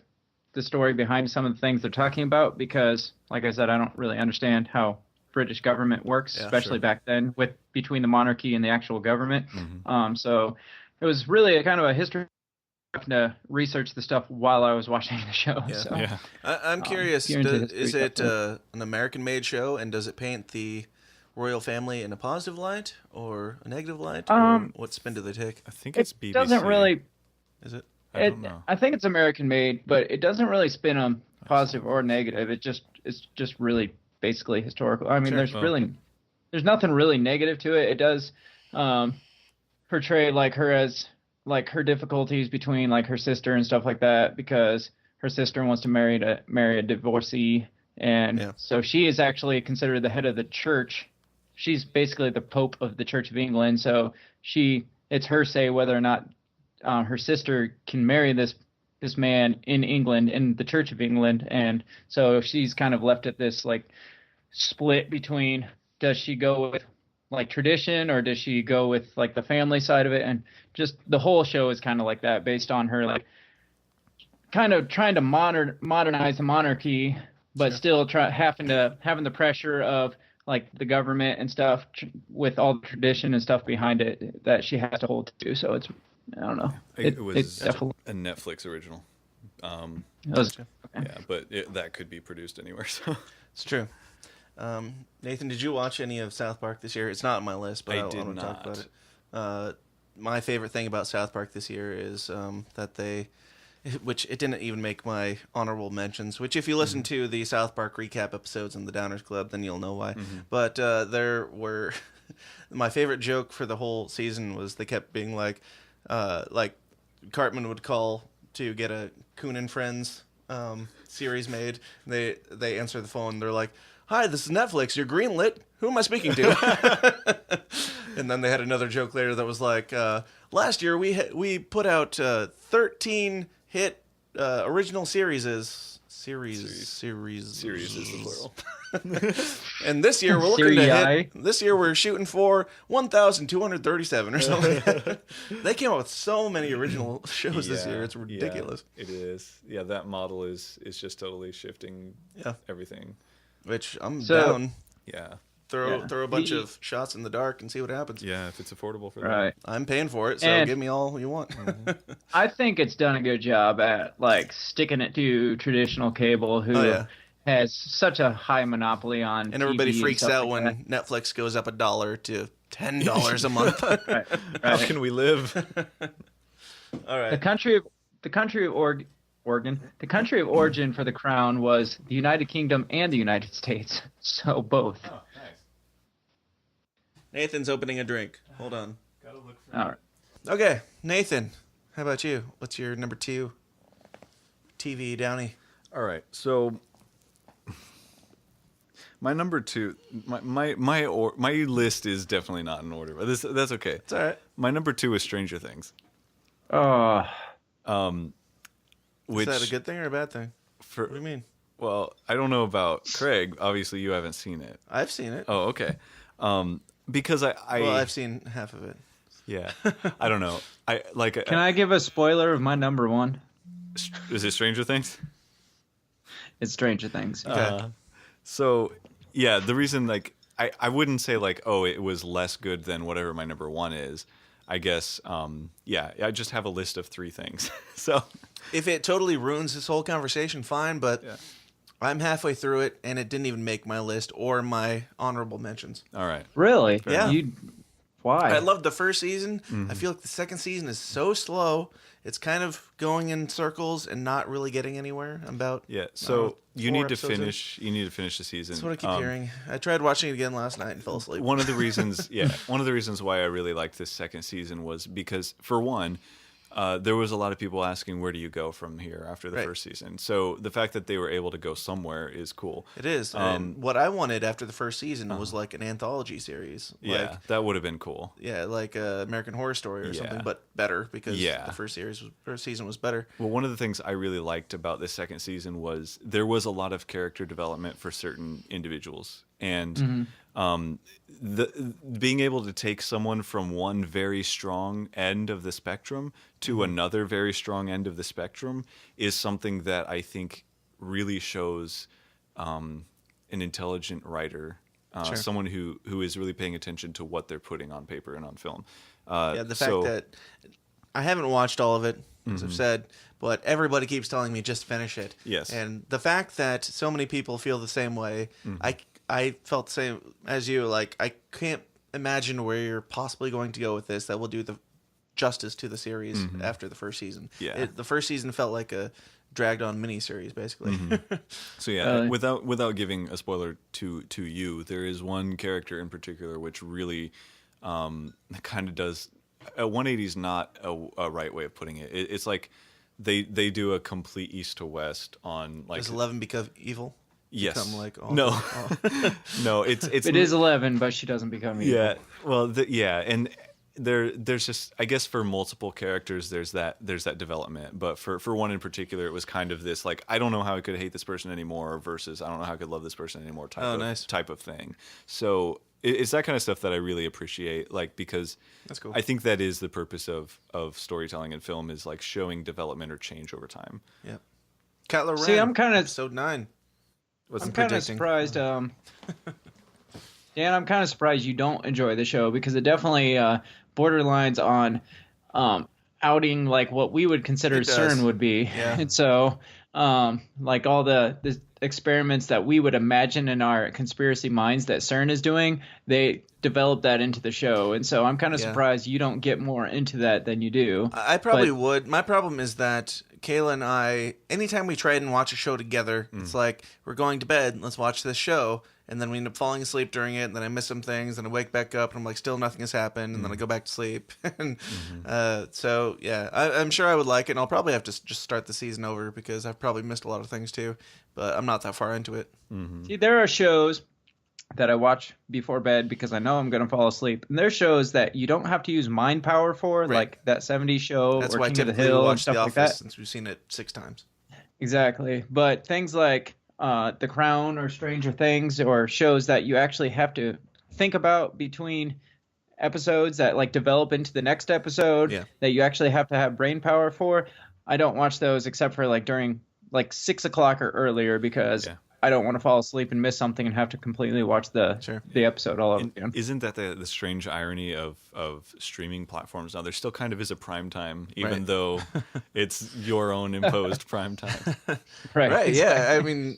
the story behind some of the things they're talking about, because, like I said, I don't really understand how British government works, especially back then between the monarchy and the actual government. So it was really a kind of a history to research the stuff while I was watching the show. Yeah. So Yeah. I'm curious. you're into history, Is it definitely. an American-made show, and does it paint the royal family in a positive light or a negative light? Or what spin do they take? I think it it's BBC. doesn't really. Is it? I don't know. I think it's American made, but it doesn't really spin them positive or negative. It's just really basically historical. I mean, there's nothing really negative to it. It does portray like her as like her difficulties between like her sister and stuff like that, because her sister wants to marry a divorcee, and so she is actually considered the head of the church. She's basically the Pope of the Church of England. So it's her say whether or not her sister can marry this man in England, in the Church of England. And so she's kind of left at this like split between, does she go with like tradition or does she go with like the family side of it? And just the whole show is kind of like that, based on her like kind of trying to modernize the monarchy but still having the pressure of like the government and stuff with all the tradition and stuff behind it that she has to hold to. So it's, I don't know. It was it's definitely a Netflix original. it was, Yeah, but that could be produced anywhere. So It's true. Nathan, did you watch any of South Park this year? It's not on my list, but I I did want to talk not. about it. My favorite thing about South Park this year is that they, which it didn't even make my honorable mentions, which if you listen to the South Park recap episodes in the Downers Club, then you'll know why. But there were, my favorite joke for the whole season was they kept being like Cartman would call to get a Coon and Friends series made. They answer the phone. They're like, "Hi, this is Netflix. You're greenlit. Who am I speaking to?" And then they had another joke later that was like, "Last year we put out 13 hit original series is the plural." And this year we're looking to hit. This year we're shooting for 1,237 or something. They came up with so many original shows this year. It's ridiculous. Yeah, it is. Yeah, that model is just totally shifting everything. Which I'm down. Yeah. Throw a bunch of shots in the dark and see what happens. Yeah, if it's affordable for them. right. I'm paying for it, so give me all you want. I think it's done a good job at like sticking it to traditional cable, who has such a high monopoly on. And everybody TV freaks and stuff out like when Netflix goes up $1 to $10 a month. that. How can we live? All right. The country of Oregon. The country of origin for the crown was the United Kingdom and the United States. So both. Oh, nice. Nathan's opening a drink. Hold on. Gotta look for All right. Okay, Nathan, how about you? What's your number 2 TV Downie? All right, so my number 2, my list is definitely not in order, but that's okay. It's all right. My number 2 is Stranger Things. Oh, Is that a good thing or a bad thing? What do you mean? Well, I don't know about Craig. Obviously, you haven't seen it. I've seen it. Oh, okay. Because Well, I've seen half of it. yeah, I don't know. can I give a spoiler of my number 1? Is it Stranger Things? It's Stranger Things. So, yeah, the reason, I wouldn't say, it was less good than whatever my number 1 is. I guess, I just have a list of 3 things. So, If it totally ruins this whole conversation, fine, but I'm halfway through it, and it didn't even make my list or my honorable mentions. all right. Really? Yeah. Why? I loved the first season. I feel like the second season is so slow. It's kind of going in circles and not really getting anywhere. Yeah, so you need to 4 episodes in. finish. You need to finish the season. That's what I keep hearing. I tried watching it again last night and fell asleep. One of the reasons, why I really liked this second season was because, for one, there was a lot of people asking, where do you go from here after the first season? So the fact that they were able to go somewhere is cool. It is. And what I wanted after the first season was like an anthology series. Yeah, that would have been cool. Yeah, like American Horror Story or something, but better because the first season was better. Well, one of the things I really liked about this second season was there was a lot of character development for certain individuals. And being able to take someone from one very strong end of the spectrum to another very strong end of the spectrum is something that I think really shows an intelligent writer, someone who is really paying attention to what they're putting on paper and on film. The fact that I haven't watched all of it, as I've said, but everybody keeps telling me just finish it. Yes. And the fact that so many people feel the same way, I felt the same as you. Like, I can't imagine where you're possibly going to go with this that will do the justice to the series after the first season. Yeah. The first season felt like a dragged on miniseries, basically. So without giving a spoiler to you, there is one character in particular which really kind of does. A 180 is not a right way of putting it. It's like they do a complete east to west on like. Does 11 become evil? Yes. Become like no. No. It is 11, but she doesn't become evil. Yeah. Well. And there's just, I guess, for multiple characters there's that development, but for one in particular it was kind of this like, I don't know how I could hate this person anymore versus I don't know how I could love this person anymore type of thing. So it's that kind of stuff that I really appreciate, like, because that's cool. I think that is the purpose of storytelling in film, is like showing development or change over time. Yep. Kylo Ren. See, I'm kind of episode 9. What's I'm kind of predicting. surprised. Dan, I'm kind of surprised you don't enjoy the show because it definitely borderlines on outing like what we would consider It does. CERN would be. Yeah. And so, like all the experiments that we would imagine in our conspiracy minds that CERN is doing, they develop that into the show. And so I'm kind of Yeah. surprised you don't get more into that than you do. I probably But- would. My problem is that Kayla and I, anytime we try and watch a show together, it's like, we're going to bed, let's watch this show. And then we end up falling asleep during it, and then I miss some things, and I wake back up, and I'm like, still nothing has happened, and then I go back to sleep. And so, yeah, I'm sure I would like it, and I'll probably have to just start the season over because I've probably missed a lot of things too, but I'm not that far into it. See, there are shows that I watch before bed because I know I'm going to fall asleep. And there's shows that you don't have to use mind power for, Right. like that 70s show That's or why King of the typically we Hill and watch stuff The like Office that. since we've seen it 6 times. Exactly. But things like The Crown or Stranger Things or shows that you actually have to think about between episodes that like develop into the next episode Yeah. that you actually have to have brain power for. I don't watch those except for like during like 6 o'clock or earlier because Yeah. I don't want to fall asleep and miss something and have to completely watch the episode all over again. Isn't that the strange irony of streaming platforms now? There still kind of is a prime time, even Right. though it's your own imposed prime time. Right, exactly. yeah. I mean,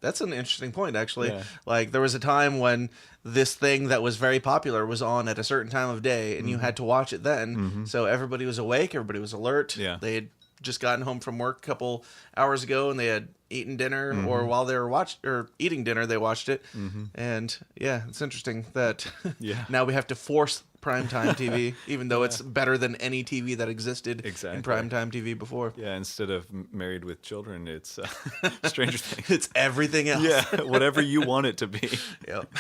that's an interesting point, actually. Yeah. Like, there was a time when this thing that was very popular was on at a certain time of day, and you had to watch it then. So everybody was awake, everybody was alert. Yeah. They had just gotten home from work a couple hours ago, and they had eaten dinner, or while they were eating dinner, they watched it. And yeah, it's interesting that Yeah. now we have to force primetime TV, even though it's better than any TV that existed Exactly. in primetime TV before. Yeah, instead of Married with Children, it's Stranger Things. It's everything else. Yeah, whatever you want it to be. Yep.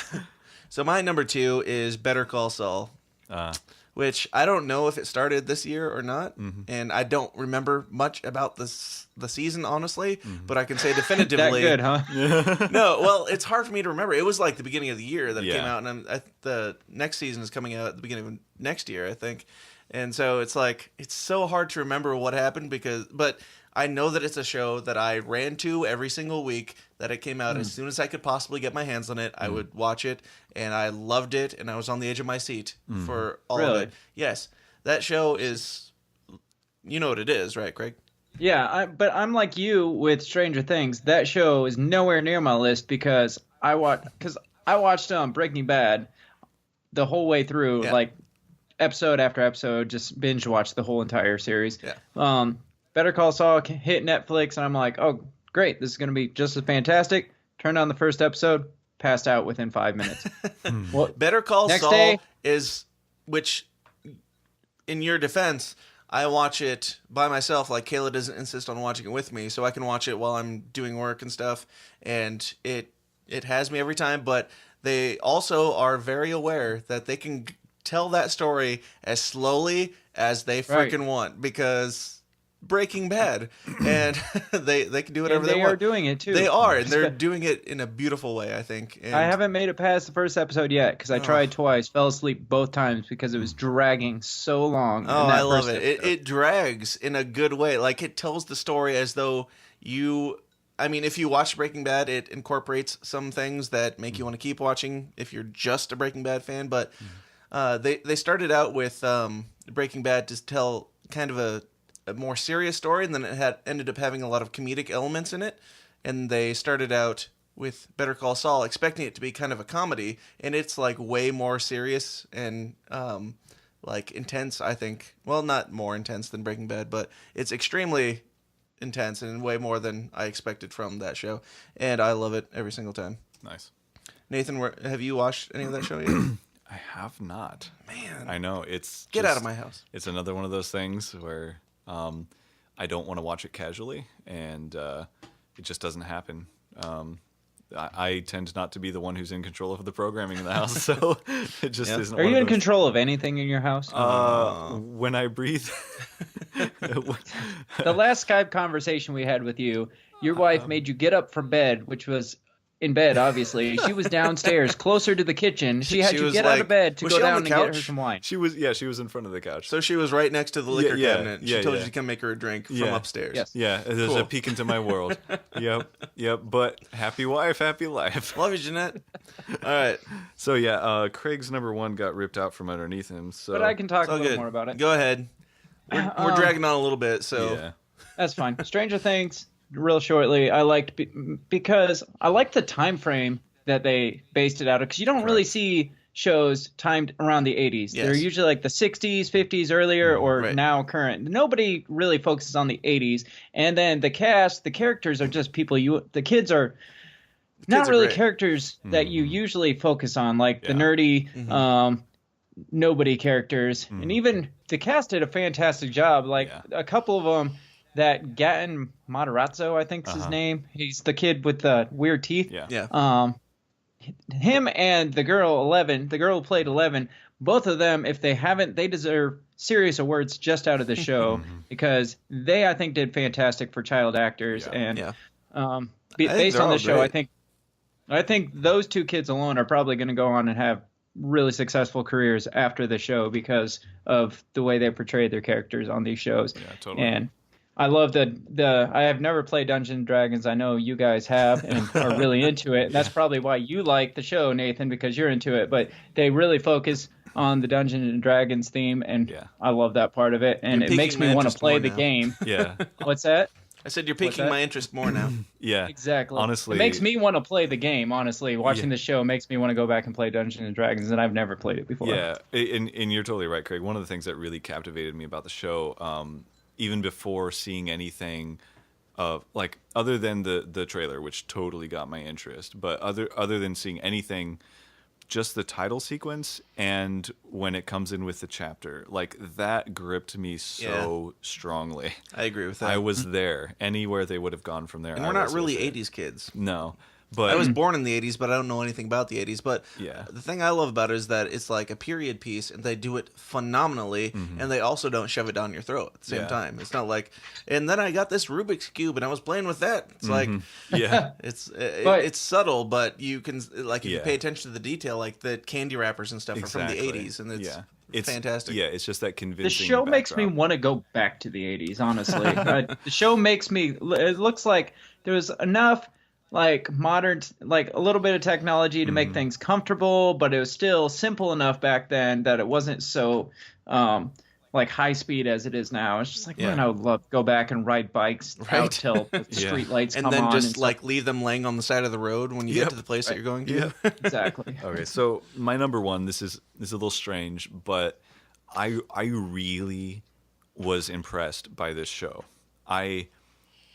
So my number 2 is Better Call Saul, which I don't know if it started this year or not, and I don't remember much about the season, honestly, but I can say That definitively. good, huh? No, well, it's hard for me to remember. It was like the beginning of the year that it came Yeah. out, and the next season is coming out at the beginning of next year, I think. And so it's like, it's so hard to remember what happened but I know that it's a show that I ran to every single week that it came out. As soon as I could possibly get my hands on it, I would watch it, and I loved it, and I was on the edge of my seat for all of Really? it. Yes, that show is, you know what it is, right, Craig? Yeah, but I'm like you with Stranger Things. That show is nowhere near my list because I watched Breaking Bad the whole way through, Yeah. like episode after episode, just binge watched the whole entire series. Yeah. Better Call Saul hit Netflix, and I'm like, oh, great, this is going to be just as fantastic. Turned on the first episode, passed out within 5 minutes. Well, Better Call Next Saul day- is, which, in your defense, I watch it by myself. Like, Kayla doesn't insist on watching it with me, so I can watch it while I'm doing work and stuff, and it has me every time. But they also are very aware that they can tell that story as slowly as they Right. freaking want, because Breaking Bad, and they can do whatever and they they are want. doing it too. They are, and they're doing it in a beautiful way, I think. And I haven't made it past the first episode yet because I tried twice, fell asleep both times because it was dragging so long. in Oh, that I love first it. It. episode. It drags in a good way. Like, it tells the story as though I mean, if you watch Breaking Bad, it incorporates some things that make you want to keep watching if you're just a Breaking Bad fan. But they started out with Breaking Bad to tell kind of a more serious story, and then it ended up having a lot of comedic elements in it. And they started out with Better Call Saul expecting it to be kind of a comedy, and it's like way more serious and like intense, I think. Well, not more intense than Breaking Bad, but it's extremely intense and way more than I expected from that show. And I love it every single time. Nice. Nathan, have you watched any of that show yet? I have not. Man. I know. It's Get out just- of my house. It's another one of those things where I don't want to watch it casually, and it just doesn't happen. I tend not to be the one who's in control of the programming in the house, so it just Yeah. isn't. Are one you of in those- control of anything in your house? When I breathe. The last Skype conversation we had with you, your wife made you get up from bed, which was in bed, obviously. She was downstairs, closer to the kitchen. She had She to was get out like- of bed to was go she on down the and get her couch? some wine. She was in front of the couch. So she was right next to the liquor Yeah, cabinet. She yeah, told yeah. you to come make her a drink from Yeah. upstairs. Yes. Yeah, there's Cool. a peek into my world. Yep. But happy wife, happy life. Love you, Jeanette. All right. So yeah, Craig's number one got ripped out from underneath him. So But I can talk It's a all little good. more about it. Go ahead. We're dragging on a little bit, so yeah. That's fine. Stranger Things, real shortly, I liked because I liked the time frame that they based it out of, because you don't really see shows timed around the 80s. Yes. They're usually like the 60s, 50s earlier, or Right. now current. Nobody really focuses on the 80s. And then the cast, the characters are just people the kids are not kids are really great. characters that you usually focus on, like the Yeah. nerdy nobody characters. And even the cast did a fantastic job. Like Yeah. a couple of them, that Gatton Matarazzo, I think's his name. He's the kid with the weird teeth. Yeah. yeah. Him and the girl 11, the girl who played 11, both of them, if they haven't, they deserve serious awards just out of the show because they, I think, did fantastic for child actors. Yeah. And Yeah. based they're on all the show, great. I think those two kids alone are probably going to go on and have really successful careers after the show because of the way they portrayed their characters on these shows. Yeah, totally. And I love I have never played Dungeons and Dragons. I know you guys have and are really into it. That's probably why you like the show, Nathan, because you're into it. But they really focus on the Dungeons and Dragons theme, and Yeah. I love that part of it. And You're it makes piquing me my want to interest play more the now. game. Yeah. What's that? I said you're piquing that? my interest more now. Yeah. Exactly. Honestly, it makes me want to play the game. Honestly, watching the show makes me want to go back and play Dungeons and Dragons, and I've never played it before. Yeah, and you're totally right, Craig. One of the things that really captivated me about the show, even before seeing anything of like other than the trailer, which totally got my interest, but other than seeing anything, just the title sequence and when it comes in with the chapter, like that gripped me so strongly. I agree with that. I was there. Anywhere they would have gone from there. and I we're not was really there. 80s kids. No, but I was born in the 80s, but I don't know anything about the 80s. But Yeah. the thing I love about it is that it's like a period piece, and they do it phenomenally, and they also don't shove it down your throat at the same Yeah. time. It's not like, and then I got this Rubik's Cube, and I was playing with that. It's like, yeah. it's subtle, but you can, like, if you Yeah. pay attention to the detail, like the candy wrappers and stuff are from the Exactly. 80s, and it's Yeah. fantastic. Yeah, it's just that convincing. The show makes me backdrop. want to go back to the 80s, honestly. The show makes me, it looks like there was enough like modern, like a little bit of technology to make things comfortable, but it was still simple enough back then that it wasn't so like high speed as it is now. It's just like, Yeah. man, I would love to go back and ride bikes Right. out till the Yeah. street lights And come then on. just and like leave them laying on the side of the road when you get Yep. to the place that you're going to. Yeah. stuff. Exactly. Okay, so my number one, this is a little strange, but I really was impressed by this show. I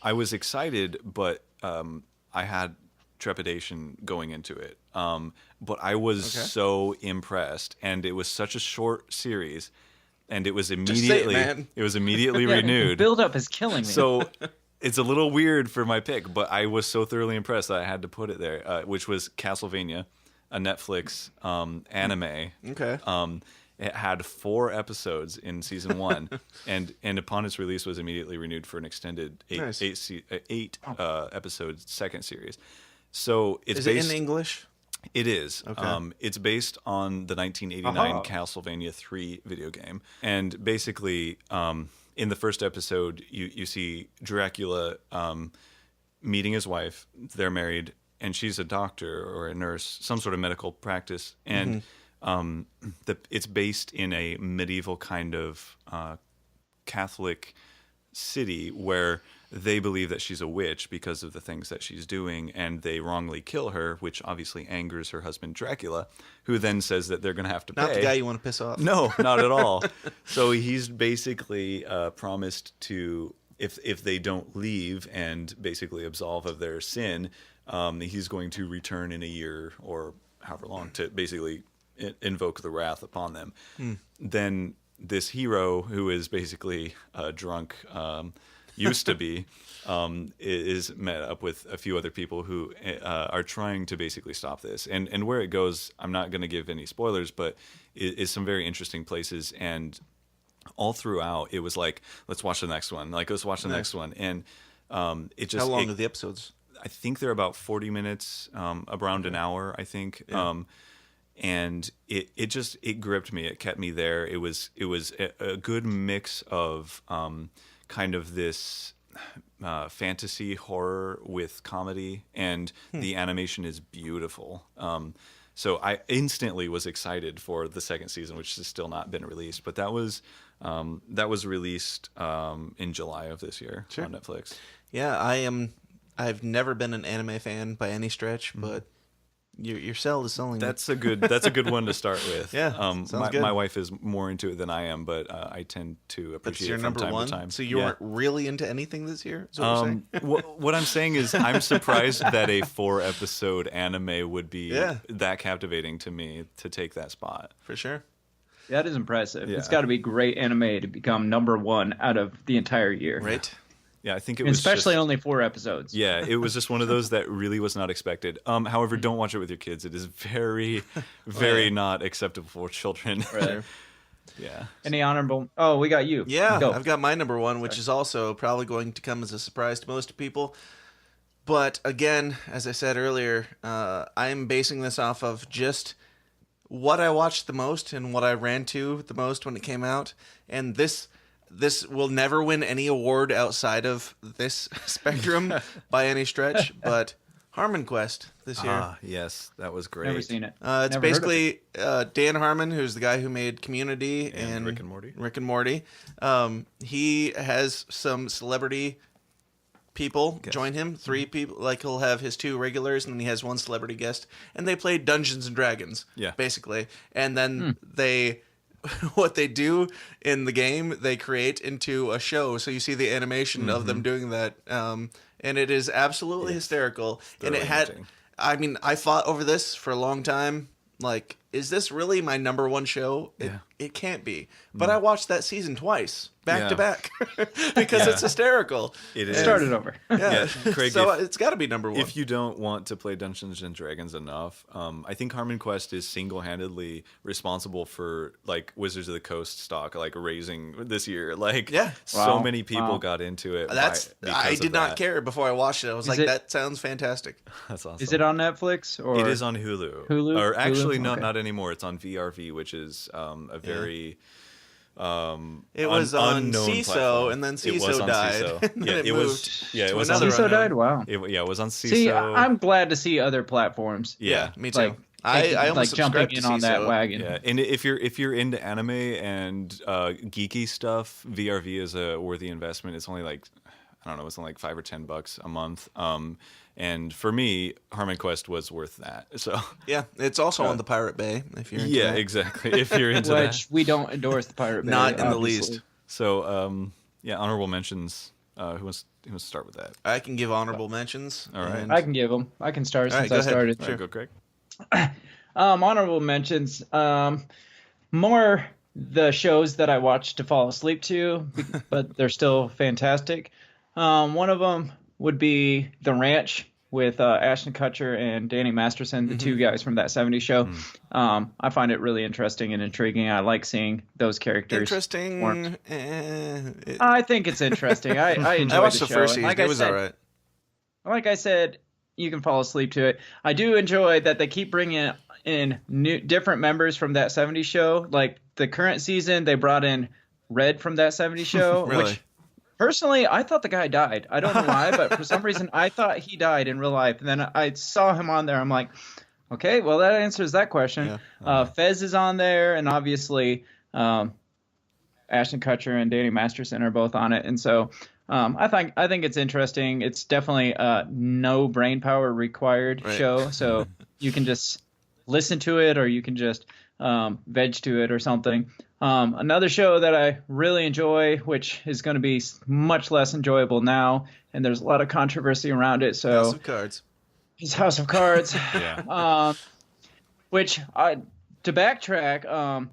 was excited, but I had trepidation going into it. But I was so impressed, and it was such a short series, and it was say it, immediately man. renewed. Build up is killing me. So it's a little weird for my pick, but I was so thoroughly impressed that I had to put it there, which was Castlevania, a Netflix anime. Okay. It had 4 episodes in season 1, and upon its release was immediately renewed for an extended Nice. eight episode second series. So it's Is based. it in English? It is. Okay. It's based on the 1989 Aha. Castlevania 3 video game. And basically, in the first episode, you see Dracula meeting his wife. They're married, and she's a doctor or a nurse, some sort of medical practice. And it's based in a medieval kind of Catholic city where they believe that she's a witch because of the things that she's doing, and they wrongly kill her, which obviously angers her husband Dracula, who then says that they're going to have to pay. Not the guy you want to piss off. No, not at all. So he's basically promised to, if they don't leave and basically absolve of their sin, he's going to return in a year or however long to basically invoke the wrath upon them. Then this hero, who is basically drunk, used to be, is met up with a few other people who are trying to basically stop this. And where it goes, I'm not going to give any spoilers, but it is some very interesting places. And all throughout, it was like, let's watch the next one. Like, let's watch the next one. And it just... How long are the episodes? I think they're about 40 minutes, around an hour, I think. Yeah. And it gripped me. It kept me there. It was a good mix of kind of this fantasy horror with comedy, and the animation is beautiful. So I instantly was excited for the second season, which has still not been released, but that was released in July of this year on Netflix. Yeah, I've never been an anime fan by any stretch, but your sell is selling. That's a good one to start with. Yeah, sounds good. My wife is more into it than I am, but I tend to That's appreciate your it from number time one. to time. So you weren't really into anything this year? Is what you're saying? What I'm saying is, I'm surprised that a 4-episode anime would be Yeah. that captivating to me to take that spot. For sure. That is impressive. Yeah. It's got to be great anime to become number one out of the entire year. Right. Yeah, I think it was Especially just, only 4 episodes. Yeah, it was just one of those that really was not expected. However, don't watch it with your kids. It is very, very not acceptable for children. Right. Yeah. Any honorable? Oh, we got you. Yeah, Go. I've got my number one, which is also probably going to come as a surprise to most people. But again, as I said earlier, I'm basing this off of just what I watched the most and what I ran to the most when it came out. And this will never win any award outside of this spectrum by any stretch. But Harmon Quest this year. Ah, yes, that was great. Never seen it. It's Never heard of basically Dan Harmon, who's the guy who made Community And Rick and Morty. Rick and Morty. He has some celebrity people join him. 3 people. Like, he'll have his 2 regulars, and then he has 1 celebrity guest. And they play Dungeons and Dragons, basically. And then what they do in the game, they create into a show. So you see the animation of them doing that. And it is absolutely hysterical. And it had... Amazing. I mean, I fought over this for a long time. Like, is this really my number one show? It can't be. But I watched that season twice, back to back, because it's hysterical. It is. Start it over. Yeah, Craig, so it's got to be number one. If you don't want to play Dungeons and Dragons enough, I think Harmon Quest is single-handedly responsible for like Wizards of the Coast stock, like raising this year. Like, so Wow. many people Wow. got into it. I did not care before I watched it. I was like, it- that sounds fantastic. That's awesome. Is it on Netflix or? It is on Hulu. Hulu? Or actually, Hulu? no, Okay. not anymore. It's on VRV, which is a very It was on unknown CISO, platform. and then It was CISO on died. CISO. And Yeah, then it moved was. Yeah, it to was. another CISO died. unknown. Wow. Yeah, it was on CISO. See, I'm glad to see other platforms. Yeah. Me too. Like, I almost like jumping subscribed in to on that CISO. wagon. Yeah, and if you're into anime and geeky stuff, VRV is a worthy investment. It's only like, I don't know, it's only like $5 or $10 a month. And for me, Harmon Quest was worth that. So Yeah, it's also on the Pirate Bay. If you're into yeah, that. exactly. If you're into that. Which we don't endorse the Pirate Bay. Not in the obviously. least. So yeah, honorable mentions. Who wants to start with that? I can give honorable mentions. All right. and- I can give them. I can start All right, since go I ahead. started. All right, go, Craig. Honorable mentions. More the shows that I watch to fall asleep to, but they're still fantastic. One of them would be The Ranch with Ashton Kutcher and Danny Masterson, the 2 guys from that 70s show. I find it really interesting and intriguing. I like seeing those characters. Interesting. I think it's interesting. I enjoy I watched the the show. first And season. It was I said, all right. like I said, you can fall asleep to it. I do enjoy that they keep bringing in different members from that 70s show. Like the current season, they brought in Red from that 70s show, Really? which personally, I thought the guy died. I don't know why, but for some reason, I thought he died in real life. And then I saw him on there. I'm like, okay, well, that answers that question. Fez is on there, and obviously Ashton Kutcher and Danny Masterson are both on it. And so I think it's interesting. It's definitely a no brain power required show. So you can just listen to it, or you can just veg to it or something. Another show that I really enjoy, which is going to be much less enjoyable now, and there's a lot of controversy around it. So House of Cards. it's House of Cards. Yeah. Which to backtrack,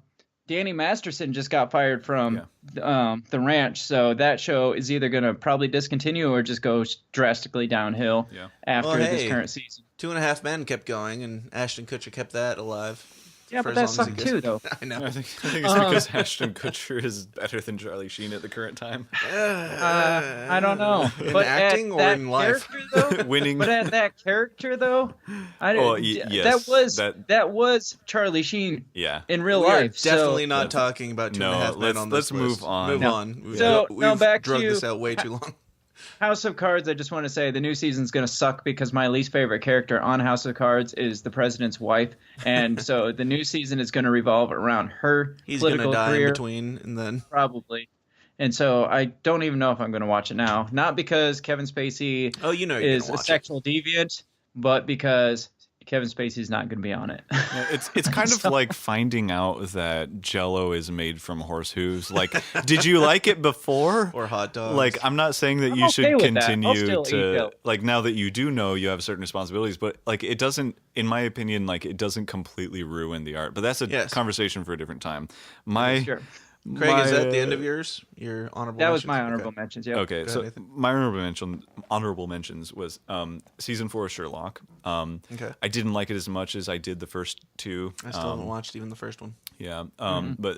Danny Masterson just got fired from The Ranch, so that show is either going to probably discontinue or just go drastically downhill after Well, this hey. current season. 2.5 Men kept going, and Ashton Kutcher kept that alive. Yeah, for but as that long as he sucked too, did. though. I know. I think it's because Ashton Kutcher is better than Charlie Sheen at the current time. I don't know. In But acting at or that in life? character, though, Winning. But at that character, though, yes, that was Charlie Sheen Yeah. in real We are life. definitely So, not talking about Two and a Half Men on this let's move list. on. Move No. on. We've, So, we've now back drugged to- this out way too long. House of Cards, I just want to say the new season's going to suck because my least favorite character on House of Cards is the president's wife. And so the new season is going to revolve around her He's going to political die career, in between, and then probably. And so I don't even know if I'm going to watch it now. Not because Kevin Spacey you're is gonna a watch sexual deviant, but because Kevin Spacey's not going to be on it. Yeah, it's kind of like finding out that Jell-O is made from horse hooves. Like, did you like it before? Or hot dogs. Like, I'm not saying that I'm you okay should with that. I'll continue still eat to Jell-O. like now that you do know you have certain responsibilities, but like it doesn't, in my opinion, like it doesn't completely ruin the art. But that's a Yes. conversation for a different time. Sure. Craig, is that the end uh, of yours? Your honorable That was mentions? my Okay. honorable mentions. Yeah. Okay, Go so ahead, Nathan. my honorable mentions was season 4 of Sherlock. Okay. I didn't like it as much as I did the first two. I still haven't watched even the first one. Yeah, Mm-hmm. but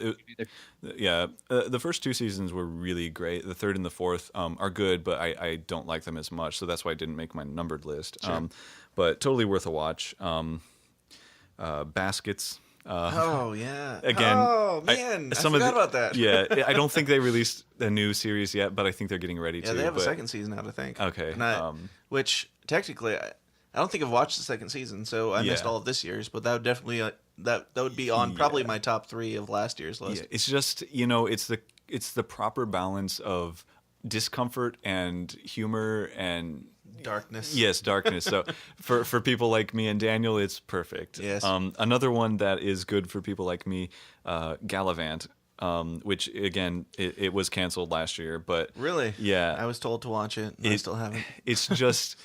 the first 2 seasons were really great. The third and the fourth are good, but I don't like them as much, so that's why I didn't make my numbered list. But totally worth a watch. Baskets. Oh yeah. Again, Oh man, I forgot about that. Yeah, I don't think they released a new series yet, but I think they're getting ready to. Yeah, they have a but- second season out, I think. Okay, And which technically, I don't think I've watched the second season, so I missed Yeah. all of this year's. But that would definitely that would be on probably my top 3 of last year's list. Yeah, it's just it's the proper balance of discomfort and humor and Darkness. yes, darkness. So for people like me and Daniel, it's perfect. Yes. Another one that is good for people like me, Gallivant, which again it was canceled last year, but Really? yeah, I was told to watch it, and I still haven't. it's just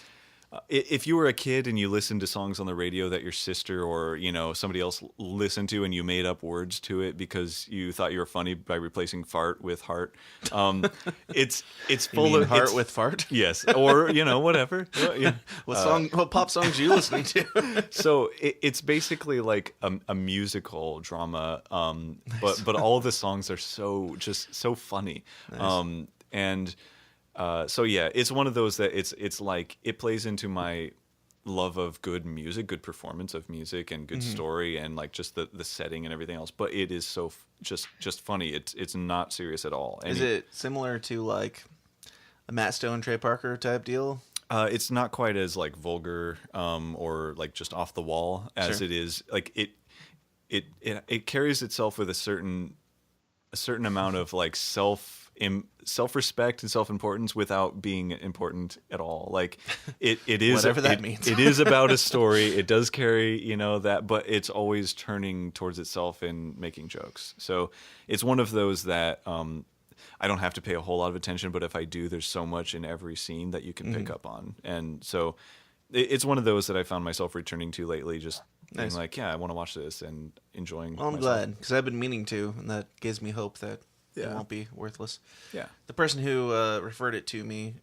if you were a kid and you listened to songs on the radio that your sister or somebody else listened to and you made up words to it because you thought you were funny by replacing fart with heart, it's full of heart it's- with fart. yes, or whatever. Yeah. What pop songs are you listening to? So it's basically like a musical drama, but all the songs are so funny, and. So yeah, it's one of those that it's like it plays into my love of good music, good performance of music, and good story, and like just the setting and everything else. But it is so just funny. It's not serious at all. And Is it similar to like a Matt Stone, Trey Parker type deal? It's not quite as like vulgar or like just off the wall as Sure. it is. Like it carries itself with a certain amount of like self-respect and self-importance without being important at all. Like it is Whatever that means. It is about a story. It does carry that, but it's always turning towards itself and making jokes. So it's one of those that I don't have to pay a whole lot of attention, but if I do, there's so much in every scene that you can pick up on. And so it's one of those that I found myself returning to lately, just being Nice. like, yeah, I want to watch this and enjoying Well, I'm myself. glad because I've been meaning to, and that gives me hope that it Yeah. won't be worthless. Yeah. The person who referred it to me,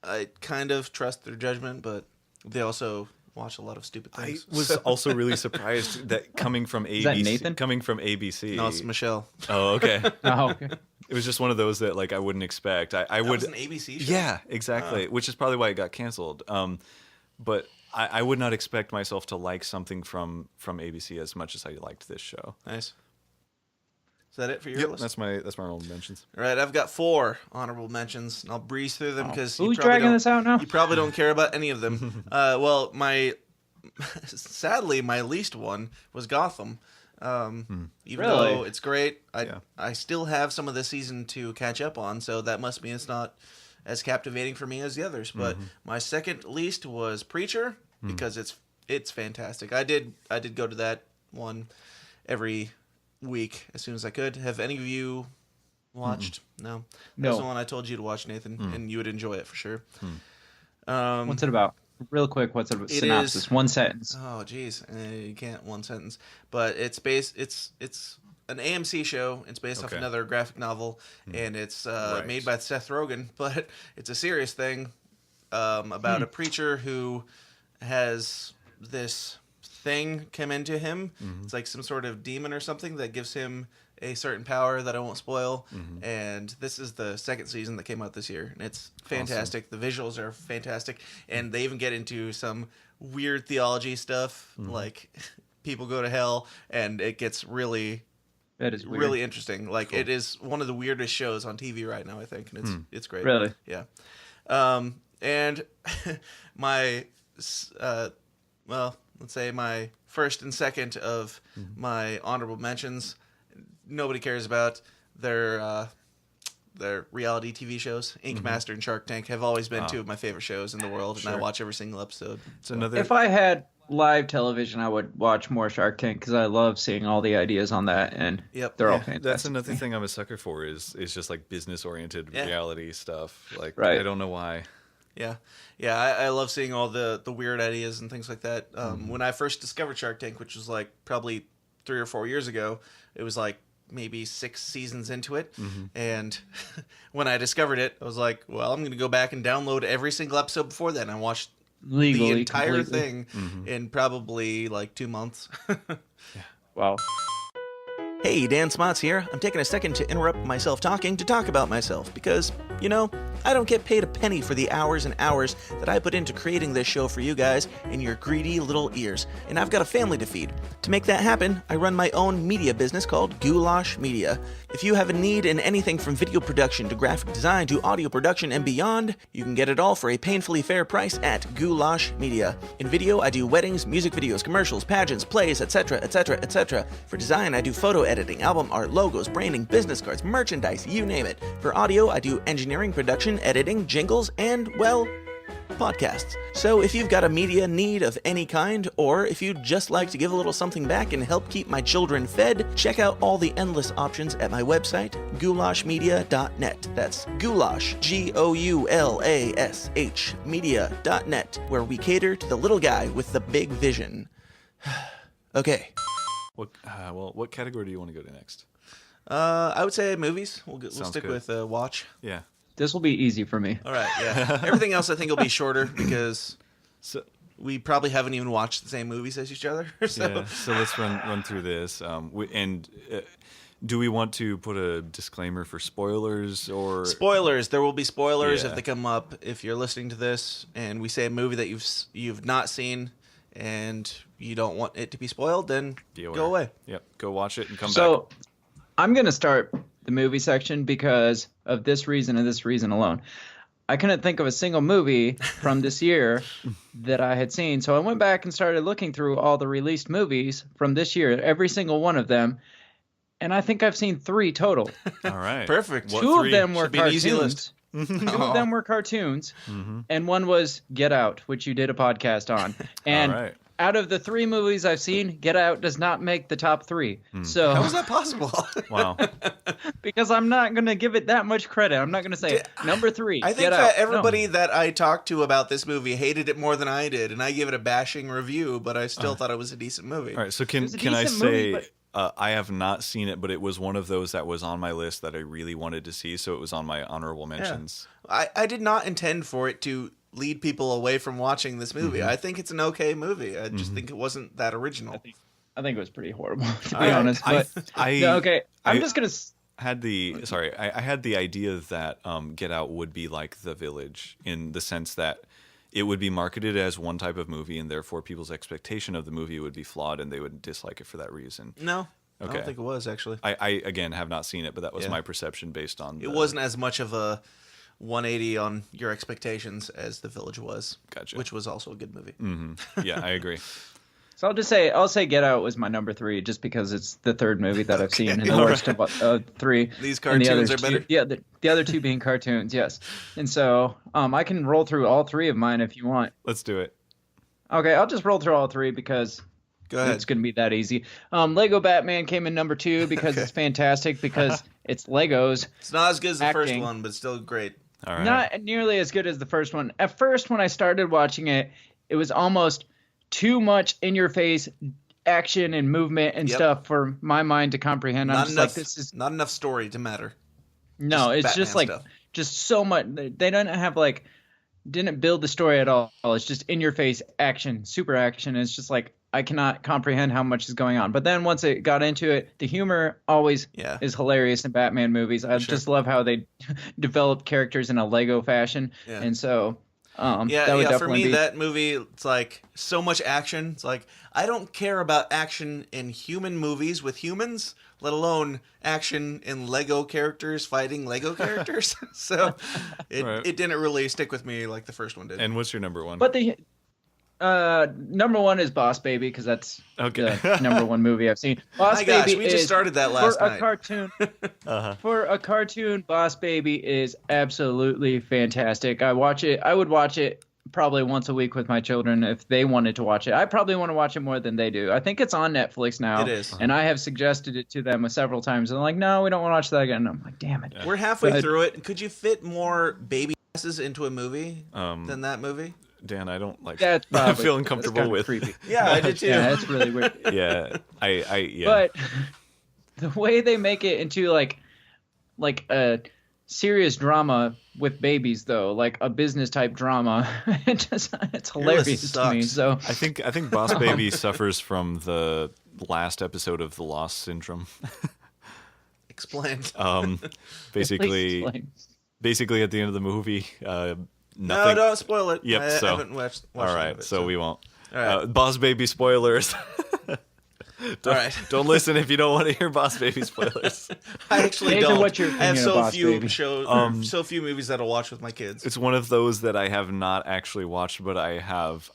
I kind of trust their judgment, but they also watch a lot of stupid I things. was also really surprised that coming from ABC, that Nathan? coming from ABC. No, it's Michelle. Oh, okay. Oh, okay. It was just one of those that like I wouldn't expect. I That would. was an ABC show. Yeah, exactly. Which is probably why it got canceled. But I would not expect myself to like something from ABC as much as I liked this show. Nice. Is that it for your Yep, list? that's my honorable mentions. All right, I've got 4 honorable mentions, and I'll breeze through them because Who's dragging this out now? You probably don't care about any of them. Well, sadly, my least one was Gotham. Even Really? though it's great, Yeah. I still have some of the season to catch up on, so that must mean it's not as captivating for me as the others. But my second least was Preacher because it's fantastic. I did go to that one every week as soon as I could. Have any of you watched? No. That was No. the one I told you to watch, Nathan, and you would enjoy it for sure. What's it about? Real quick, what's it about? It Synopsis. is- One sentence. Oh, geez, you can't one sentence. But it's based. It's an AMC show. It's based off Okay. another graphic novel, and it's Right. made by Seth Rogen. But it's a serious thing about a preacher who has this thing come into him. It's like some sort of demon or something that gives him a certain power that I won't spoil. And this is the second season that came out this year, and it's fantastic. Awesome. The visuals are fantastic, and they even get into some weird theology stuff, like people go to hell, and it gets really... That is weird. Really interesting. Like, cool. It is one of the weirdest shows on TV right now, I think, and it's great. Really? Yeah. And my, well, let's say my first and second of my honorable mentions, nobody cares about. Their reality TV shows, Ink Master and Shark Tank, have always been two of my favorite shows in the world, and I watch every single episode. It's another... If I had live television, I would watch more Shark Tank because I love seeing all the ideas on that, and they're all fantastic. That's another thing I'm a sucker for is just like business-oriented reality stuff. Like, right. I don't know why. Yeah. I love seeing all the weird ideas and things like that. When I first discovered Shark Tank, which was like probably 3 or 4 years ago, it was like maybe 6 seasons into it. And when I discovered it, I was like, well, I'm going to go back and download every single episode before that. And I watched the entire thing in probably like 2 months. Wow. Hey, Dan Smots here. I'm taking a second to interrupt myself talking to talk about myself because, you know, I don't get paid a penny for the hours and hours that I put into creating this show for you guys in your greedy little ears, and I've got a family to feed. To make that happen, I run my own media business called Goulash Media. If you have a need in anything from video production to graphic design to audio production and beyond, you can get it all for a painfully fair price at Goulash Media. In video, I do weddings, music videos, commercials, pageants, plays, etc., etc., etc. For design, I do photo editing, album art, logos, branding, business cards, merchandise, you name it. For audio, I do engineering, production, editing, jingles, and, well, podcasts. So if you've got a media need of any kind, or if you'd just like to give a little something back and help keep my children fed, check out all the endless options at my website, goulashmedia.net. That's goulash, Goulash, media.net, where we cater to the little guy with the big vision. Okay. What category do you want to go to next? I would say movies. We'll stick good. with watch. Yeah. This will be easy for me. All right, yeah. Everything else I think will be shorter because we probably haven't even watched the same movies as each other. So let's run through this. Do we want to put a disclaimer for spoilers or spoilers? There will be spoilers if they come up. If you're listening to this and we say a movie that you've not seen and you don't want it to be spoiled, then go away. Yep, go watch it and come back. So I'm going to start the movie section because of this reason and this reason alone. I couldn't think of a single movie from this year that I had seen. So I went back and started looking through all the released movies from this year, every single one of them. And I think I've seen 3 total. All right. Perfect. Two of them were cartoons. Two of them were cartoons. And one was Get Out, which you did a podcast on. And out of the 3 movies I've seen, Get Out does not make the top 3. So how is that possible? Wow. Because I'm not going to give it that much credit. I'm not going to say number 3. I think that everybody that I talked to about this movie hated it more than I did, and I gave it a bashing review, but I still thought it was a decent movie. All right, so can I say I have not seen it, but it was one of those that was on my list that I really wanted to see, so it was on my honorable mentions. Yeah. I did not intend for it to lead people away from watching this movie. I think it's an okay movie. I just think it wasn't that original. I think it was pretty horrible, to be honest. But okay, I'm just gonna. I had the idea that Get Out would be like The Village in the sense that it would be marketed as one type of movie, and therefore people's expectation of the movie would be flawed, and they would dislike it for that reason. No. Okay. I don't think it was, actually. I again have not seen it, but that was my perception based on. It wasn't as much of a 180 on your expectations as The Village was. Gotcha. Which was also a good movie. Yeah, I agree. So I'll say Get Out was my number 3 just because it's the 3rd movie that I've seen in the worst of 3. These cartoons are better. The other 2 being cartoons, yes. And so I can roll through all 3 of mine if you want. Let's do it. Okay, I'll just roll through all 3 because it's going to be that easy. Lego Batman came in number 2 because it's fantastic because it's Legos. It's not as good as the first one, but still great. All right. Not nearly as good as the first one. At first, when I started watching it, it was almost too much in-your-face action and movement and stuff for my mind to comprehend. I'm just like, this is not enough story to matter. No, it's Batman just like stuff. Just so much. They don't have didn't build the story at all. It's just in-your-face action, super action. It's just like I cannot comprehend how much is going on. But then once it got into it, the humor always is hilarious in Batman movies. I just love how they develop characters in a Lego fashion. Yeah. And so that would for definitely me, be... that movie, it's like so much action. It's like, I don't care about action in human movies with humans, let alone action in Lego characters fighting Lego characters. So it didn't really stick with me like the first one did. And what's your number one? But the number one is Boss Baby, because that's the number one movie I've seen. Boss My Baby gosh, we just started that last for night. a cartoon. For a cartoon, Boss Baby is absolutely fantastic. I would watch it probably once a week with my children if they wanted to watch it. I probably want to watch it more than they do. I think it's on Netflix now. It is. And I have suggested it to them several times. And they're like, no, we don't want to watch that again. And I'm like, damn it. We're halfway through it. Could you fit more baby asses into a movie than that movie? Dan, I don't like. That's I probably, feel uncomfortable that's with. creepy. Yeah, I did too. Yeah, that's really weird. Yeah, yeah. But the way they make it into like a serious drama with babies, though, like a business type drama, it's hilarious to me. So I think Boss Baby suffers from the last episode of the Lost Syndrome. Explain. Basically at the end of the movie, nothing. No, don't spoil it. Yep. I haven't watched all right, it, so we won't. All right. Boss Baby spoilers. All right. Don't listen if you don't want to hear Boss Baby spoilers. I actually Nathan, don't. what's your I have opinion of so Boss few Baby? shows, so few movies that I'll watch with my kids. It's one of those that I have not actually watched, but I have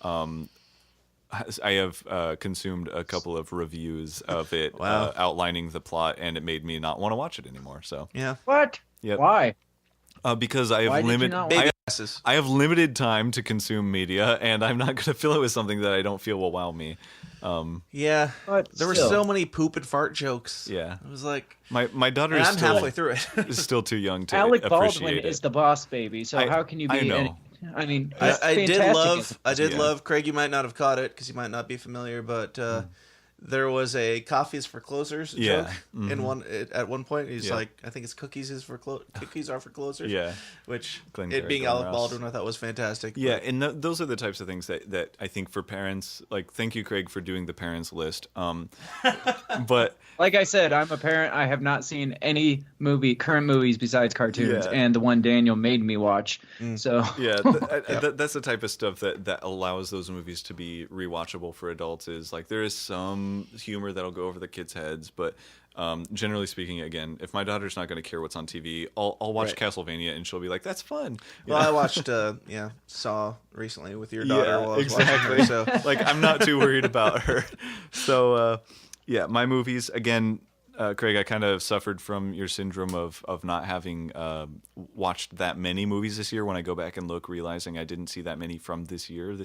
consumed a couple of reviews of it outlining the plot, and it made me not want to watch it anymore. So Yeah. what? Yep. Why? Because I Why have did you not Baby asses. I have limited time to consume media, and I'm not going to fill it with something that I don't feel will wow me. Yeah. But There were still. so many poop and fart jokes. Yeah. It was like, My daughter and is I'm still halfway through it. is still too young to Alec appreciate Baldwin it. is the Boss Baby, so how can you be? I know. I mean, I did fantastic. love Craig. You might not have caught it because you might not be familiar, but there was a coffees for closers joke in at one point. He's like, I think it's cookies are for closers. Yeah. Which Glengarry it being Glen Alec Ross. Baldwin, I thought was fantastic. Yeah, but- and those are the types of things that I think for parents, like, thank you, Craig, for doing the parents list. But Like I said, I'm a parent. I have not seen any current movies besides cartoons, Yeah. and the one Daniel made me watch. So yeah, that's the type of stuff that allows those movies to be rewatchable for adults. Is like there is some humor that'll go over the kids' heads, but generally speaking, again, if my daughter's not going to care what's on TV, I'll watch Castlevania, and she'll be like, "That's fun." You Well, know? I watched Saw recently with your daughter while I was watching exactly. her, so Like, I'm not too worried about her. So, my movies, again, Craig, I kind of suffered from your syndrome of not having watched that many movies this year. When I go back and look, realizing I didn't see that many from this year.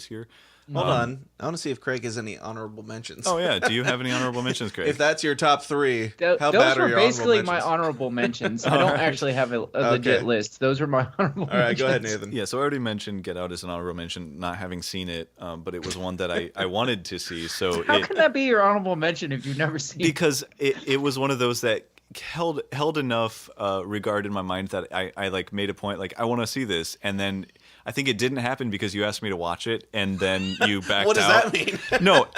hold on. I want to see if Craig has any honorable mentions. Oh, yeah. Do you have any honorable mentions, Craig? If that's your top three, those how bad were are your basically honorable my mentions? honorable mentions. I don't actually have a legit list. Those were my honorable mentions. All right, go ahead, Nathan. Yeah, so I already mentioned Get Out as an honorable mention, not having seen it, but it was one that I wanted to see. So How can that be your honorable mention if you've never seen it? because it was one of those that held enough regard in my mind that I like made a point, like, I want to see this, and then I think it didn't happen because you asked me to watch it, and then you backed out. What does that mean? No,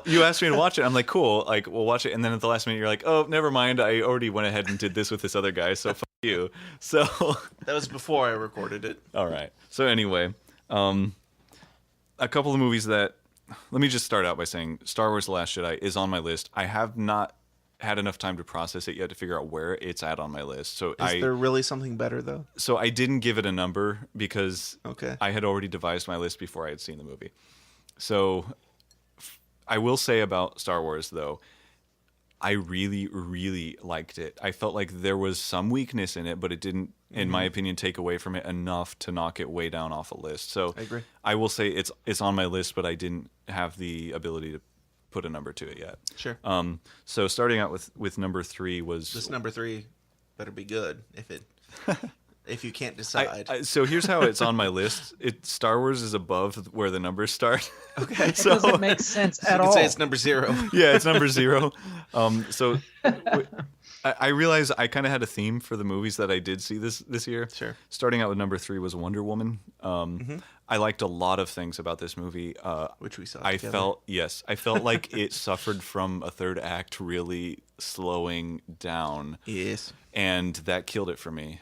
you asked me to watch it. I'm like, cool, like, we'll watch it, and then at the last minute you're like, oh, never mind, I already went ahead and did this with this other guy, so fuck you. So That was before I recorded it. all right. So anyway, a couple of movies that, let me just start out by saying Star Wars: The Last Jedi is on my list. I have not had enough time to process it yet to figure out where it's at on my list. So Is there really something better though? so I didn't give it a number because Okay. I had already devised my list before I had seen the movie. So I will say about Star Wars though, I really, really liked it. I felt like there was some weakness in it, but it didn't, in my opinion, take away from it enough to knock it way down off a list. So I agree. I will say it's on my list, but I didn't have the ability to put a number to it yet. Sure. So starting out with number 3 was This number 3 better be good if you can't decide. so here's how it's on my list. Star Wars is above where the numbers start. Okay. It doesn't make sense You at can all. say it's number 0. Yeah, it's number 0. So I realize I kind of had a theme for the movies that I did see this year. Sure. Starting out with number 3 was Wonder Woman. I liked a lot of things about this movie. Which we saw I together. felt like it suffered from a third act really slowing down. Yes. And that killed it for me.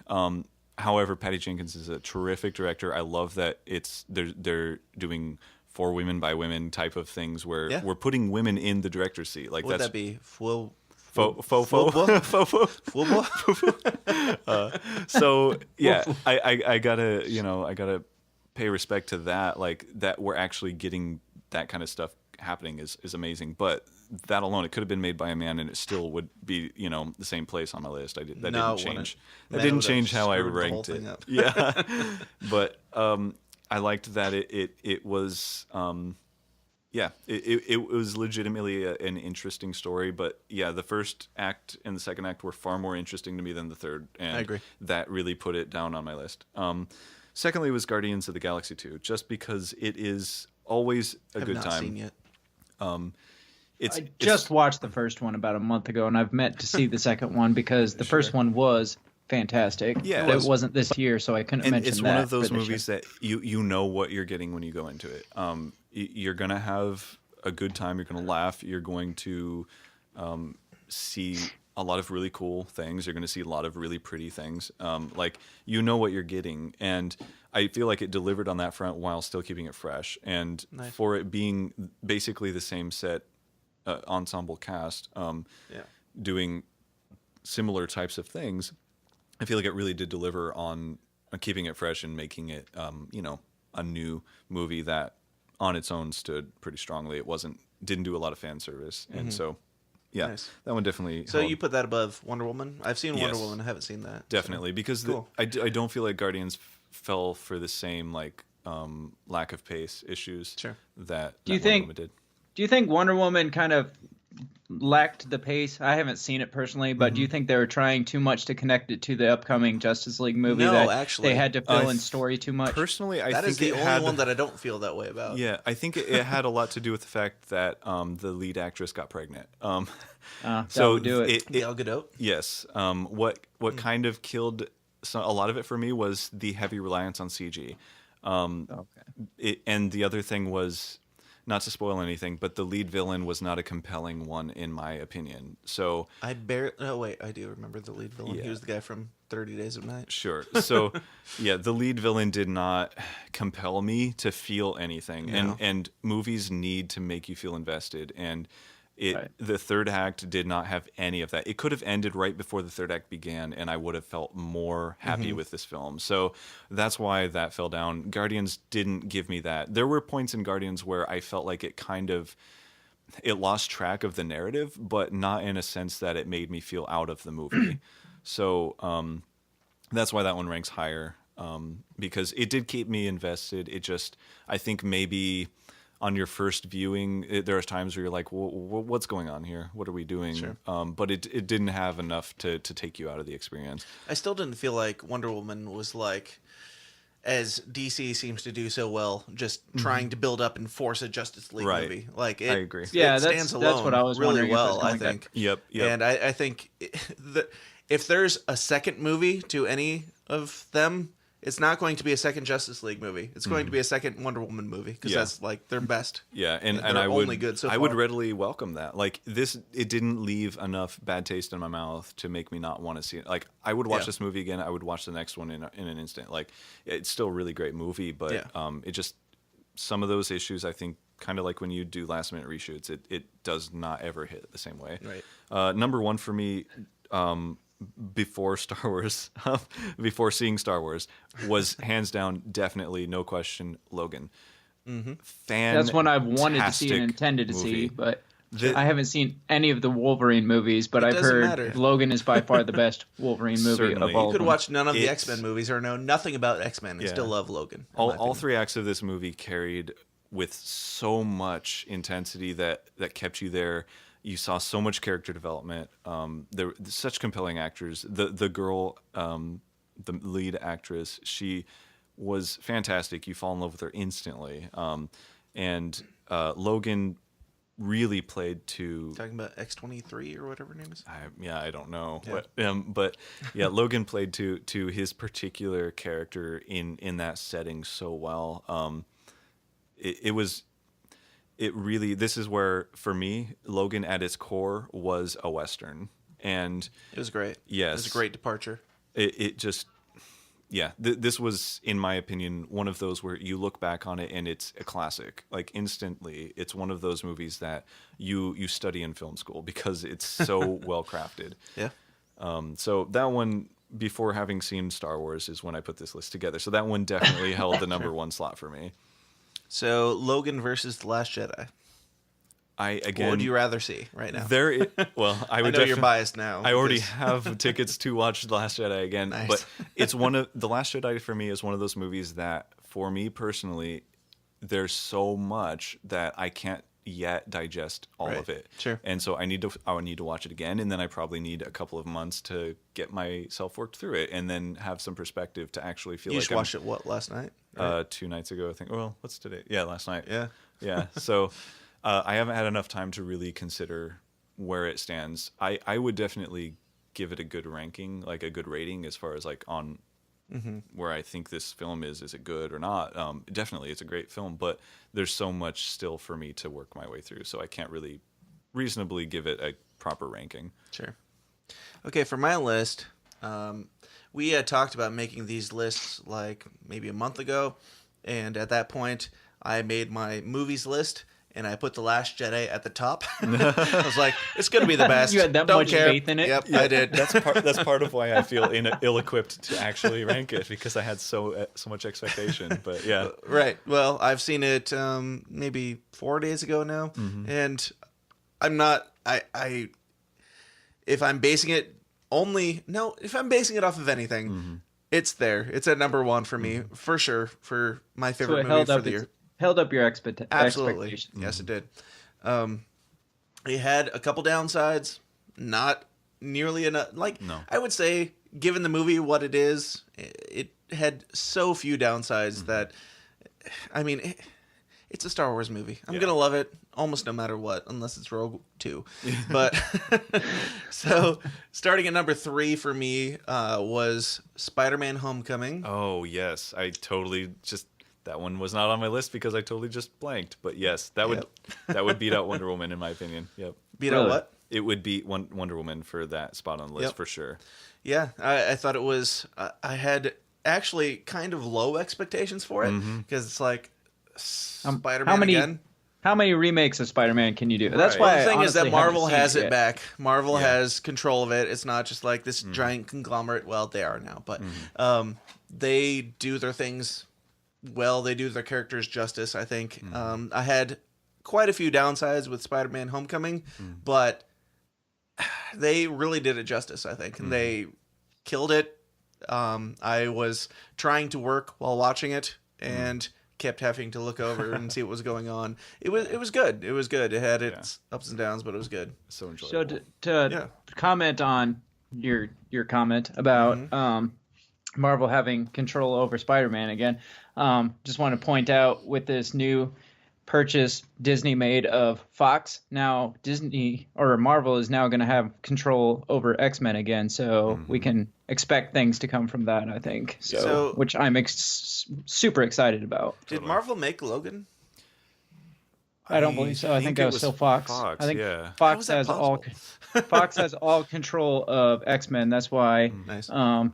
However, Patty Jenkins is a terrific director. I love that they're doing for women by women type of things where we're putting women in the director's seat. Like Would that's that be faux. So yeah, I gotta pay respect to that. Like that we're actually getting that kind of stuff happening is amazing. But that alone, it could have been made by a man, and it still would be the same place on my list. That didn't change. That didn't change how I ranked it. Yeah, but I liked that it was. It was legitimately an interesting story, but yeah, the first act and the second act were far more interesting to me than the third, and I agree. That really put it down on my list. Secondly was Guardians of the Galaxy 2, just because it is always a Have good not time. seen yet. I just watched the first one about a month ago, and I've meant to see the second one because the first one was fantastic. Yeah, it wasn't this year, so I couldn't and mention it's that. one of those for this movies year. that you know what you're getting when you go into it. You're gonna have a good time. You're gonna laugh. You're going to see a lot of really cool things. You're going to see a lot of really pretty things. Like what you're getting, and I feel like it delivered on that front while still keeping it fresh. And for it being basically the same set ensemble cast, doing similar types of things, I feel like it really did deliver on keeping it fresh and making it, a new movie that on its own stood pretty strongly. It didn't do a lot of fan service, and so. Yeah, Nice. that one definitely. So you put that above Wonder Woman? I've seen Wonder Woman. I haven't seen that. Definitely, because Cool. I don't feel like Guardians fell for the same lack of pace issues. Sure. That Do you Wonder think- Woman did. Do you think Wonder Woman kind of lacked the pace? I haven't seen it personally, but do you think they were trying too much to connect it to the upcoming Justice League movie? No, that actually. they had to fill in story too much. Personally, I That think is the it only had, one that I don't feel that way about. Yeah, I think it had a lot to do with the fact that the lead actress got pregnant. That So would do it. Gal Gadot? Yes. What kind of killed a lot of it for me was the heavy reliance on CG. Okay. And the other thing was, not to spoil anything, but the lead villain was not a compelling one in my opinion. So I do remember the lead villain. Yeah. He was the guy from 30 Days of Night. sure. So yeah, the lead villain did not compel me to feel anything. No. And movies need to make you feel invested. And Right. the third act did not have any of that. It could have ended right before the third act began, and I would have felt more happy with this film. So that's why that fell down. Guardians didn't give me that. There were points in Guardians where I felt like it lost track of the narrative, but not in a sense that it made me feel out of the movie. So that's why that one ranks higher, because it did keep me invested. I think maybe on your first viewing, there are times where you're like, what's going on here? What are we doing? Sure. But it didn't have enough to take you out of the experience. I still didn't feel like Wonder Woman was like, as DC seems to do so well, just trying to build up and force a Justice League Right. movie. Like I agree. Yeah, it that's- stands that's alone what I was really wondering if it was well, I going think. Yep. And I think if there's a second movie to any of them, it's not going to be a second Justice League movie. It's going to be a second Wonder Woman movie because Yeah. that's like their best. Yeah, and They're I would only good so I would far. readily welcome that. Like this, it didn't leave enough bad taste in my mouth to make me not want to see it. Like I would watch Yeah. this movie again. I would watch the next one in an instant. Like it's still a really great movie, but Yeah. it just some of those issues I think kind of like when you do last minute reshoots, it does not ever hit the same way. Right. Number one for me. Before Star Wars, before seeing Star Wars, was hands down, definitely, no question, Logan. That's one I've wanted to see and intended to see, but I haven't seen any of the Wolverine movies. But I've doesn't heard matter. Logan is by far the best Wolverine movie Certainly. of all. You could of them. watch none of the It's- X-Men movies or know nothing about X-Men and Yeah. still love Logan. in my All opinion. three acts of this movie carried with so much intensity that kept you there. You saw so much character development. There were such compelling actors. The girl, the lead actress, she was fantastic. You fall in love with her instantly. And Logan really played to Talking about X-23 or whatever her name is. I don't know Yeah. what, but yeah, Logan played to his particular character in that setting so well. It really, this is where for me Logan at its core was a Western, and It was great. yes, It was a great departure. it just this was, in my opinion, one of those where you look back on it and it's a classic. Like instantly, it's one of those movies that you study in film school because it's so well crafted. Yeah. So that one, before having seen Star Wars, is when I put this list together. So that one definitely held the number one slot for me. So Logan versus The Last Jedi. What would you rather see right now? I would. I know you're biased now. I already because- have tickets to watch The Last Jedi again, Nice. but it's The Last Jedi for me is one of those movies that, for me personally, there's so much that I can't yet digest all Right. of it. Sure. And so I would need to watch it again, and then I probably need a couple of months to get myself worked through it, and then have some perspective to actually feel You like just watched it, what, last night? Right? 2 nights ago, I think. Well, what's today? Yeah, last night. Yeah. Yeah. So I haven't had enough time to really consider where it stands. I would definitely give it a good ranking, like a good rating as far as like on where I think this film is it good or not. Definitely, it's a great film, but there's so much still for me to work my way through, so I can't really reasonably give it a proper ranking. Sure. Okay, for my list, we had talked about making these lists like maybe a month ago, and at that point, I made my movies list, and I put The Last Jedi at the top. I was like, it's going to be the best. You had that Don't much care. faith in it? Yep, I did. That's part of why I feel ill-equipped to actually rank it, because I had so much expectation. But yeah, Right. Well, I've seen it maybe 4 days ago now, and I'm not. If I'm basing it if I'm basing it off of anything, it's there. It's at number one for me for sure, for my So favorite it movie for the year. held up your Absolutely. expectations. Yes, it did. It had a couple downsides, not nearly enough. No. I would say, given the movie what it is, it had so few downsides that, I mean, it's a Star Wars movie. I'm going to love it almost no matter what, unless it's Rogue 2. But, so, starting at number 3 for me was Spider-Man Homecoming. Oh yes, I totally just that one was not on my list because I totally just blanked. But yes, that would beat out Wonder Woman in my opinion. Yep, Beat out what? it would beat Wonder Woman for that spot on the list for sure. Yeah, I thought it was. I had actually kind of low expectations for it because it's like Spider-Man again. How many remakes of Spider-Man can you do? That's why Well, the thing is that honestly Marvel haven't has seen it yet. back. Marvel has control of it. It's not just like this giant conglomerate. Well, they are now, but they do their things well. They do their characters justice, I think. I had quite a few downsides with Spider-Man Homecoming, but they really did it justice, I think. And they killed it. I was trying to work while watching it and kept having to look over and see what was going on. It was good. It was good. It had its ups and downs, but it was good. So enjoyable. So to comment on your comment about Marvel having control over Spider-Man again, just want to point out with this new purchase Disney made of Fox, now Disney or Marvel is now going to have control over X-Men again, so we can expect things to come from that, I think. So which I'm super excited about. Did Marvel make Logan? I don't believe so. I think that was still Fox. I think yeah. How Fox is that has possible? Fox has all control of X-Men. That's why Nice.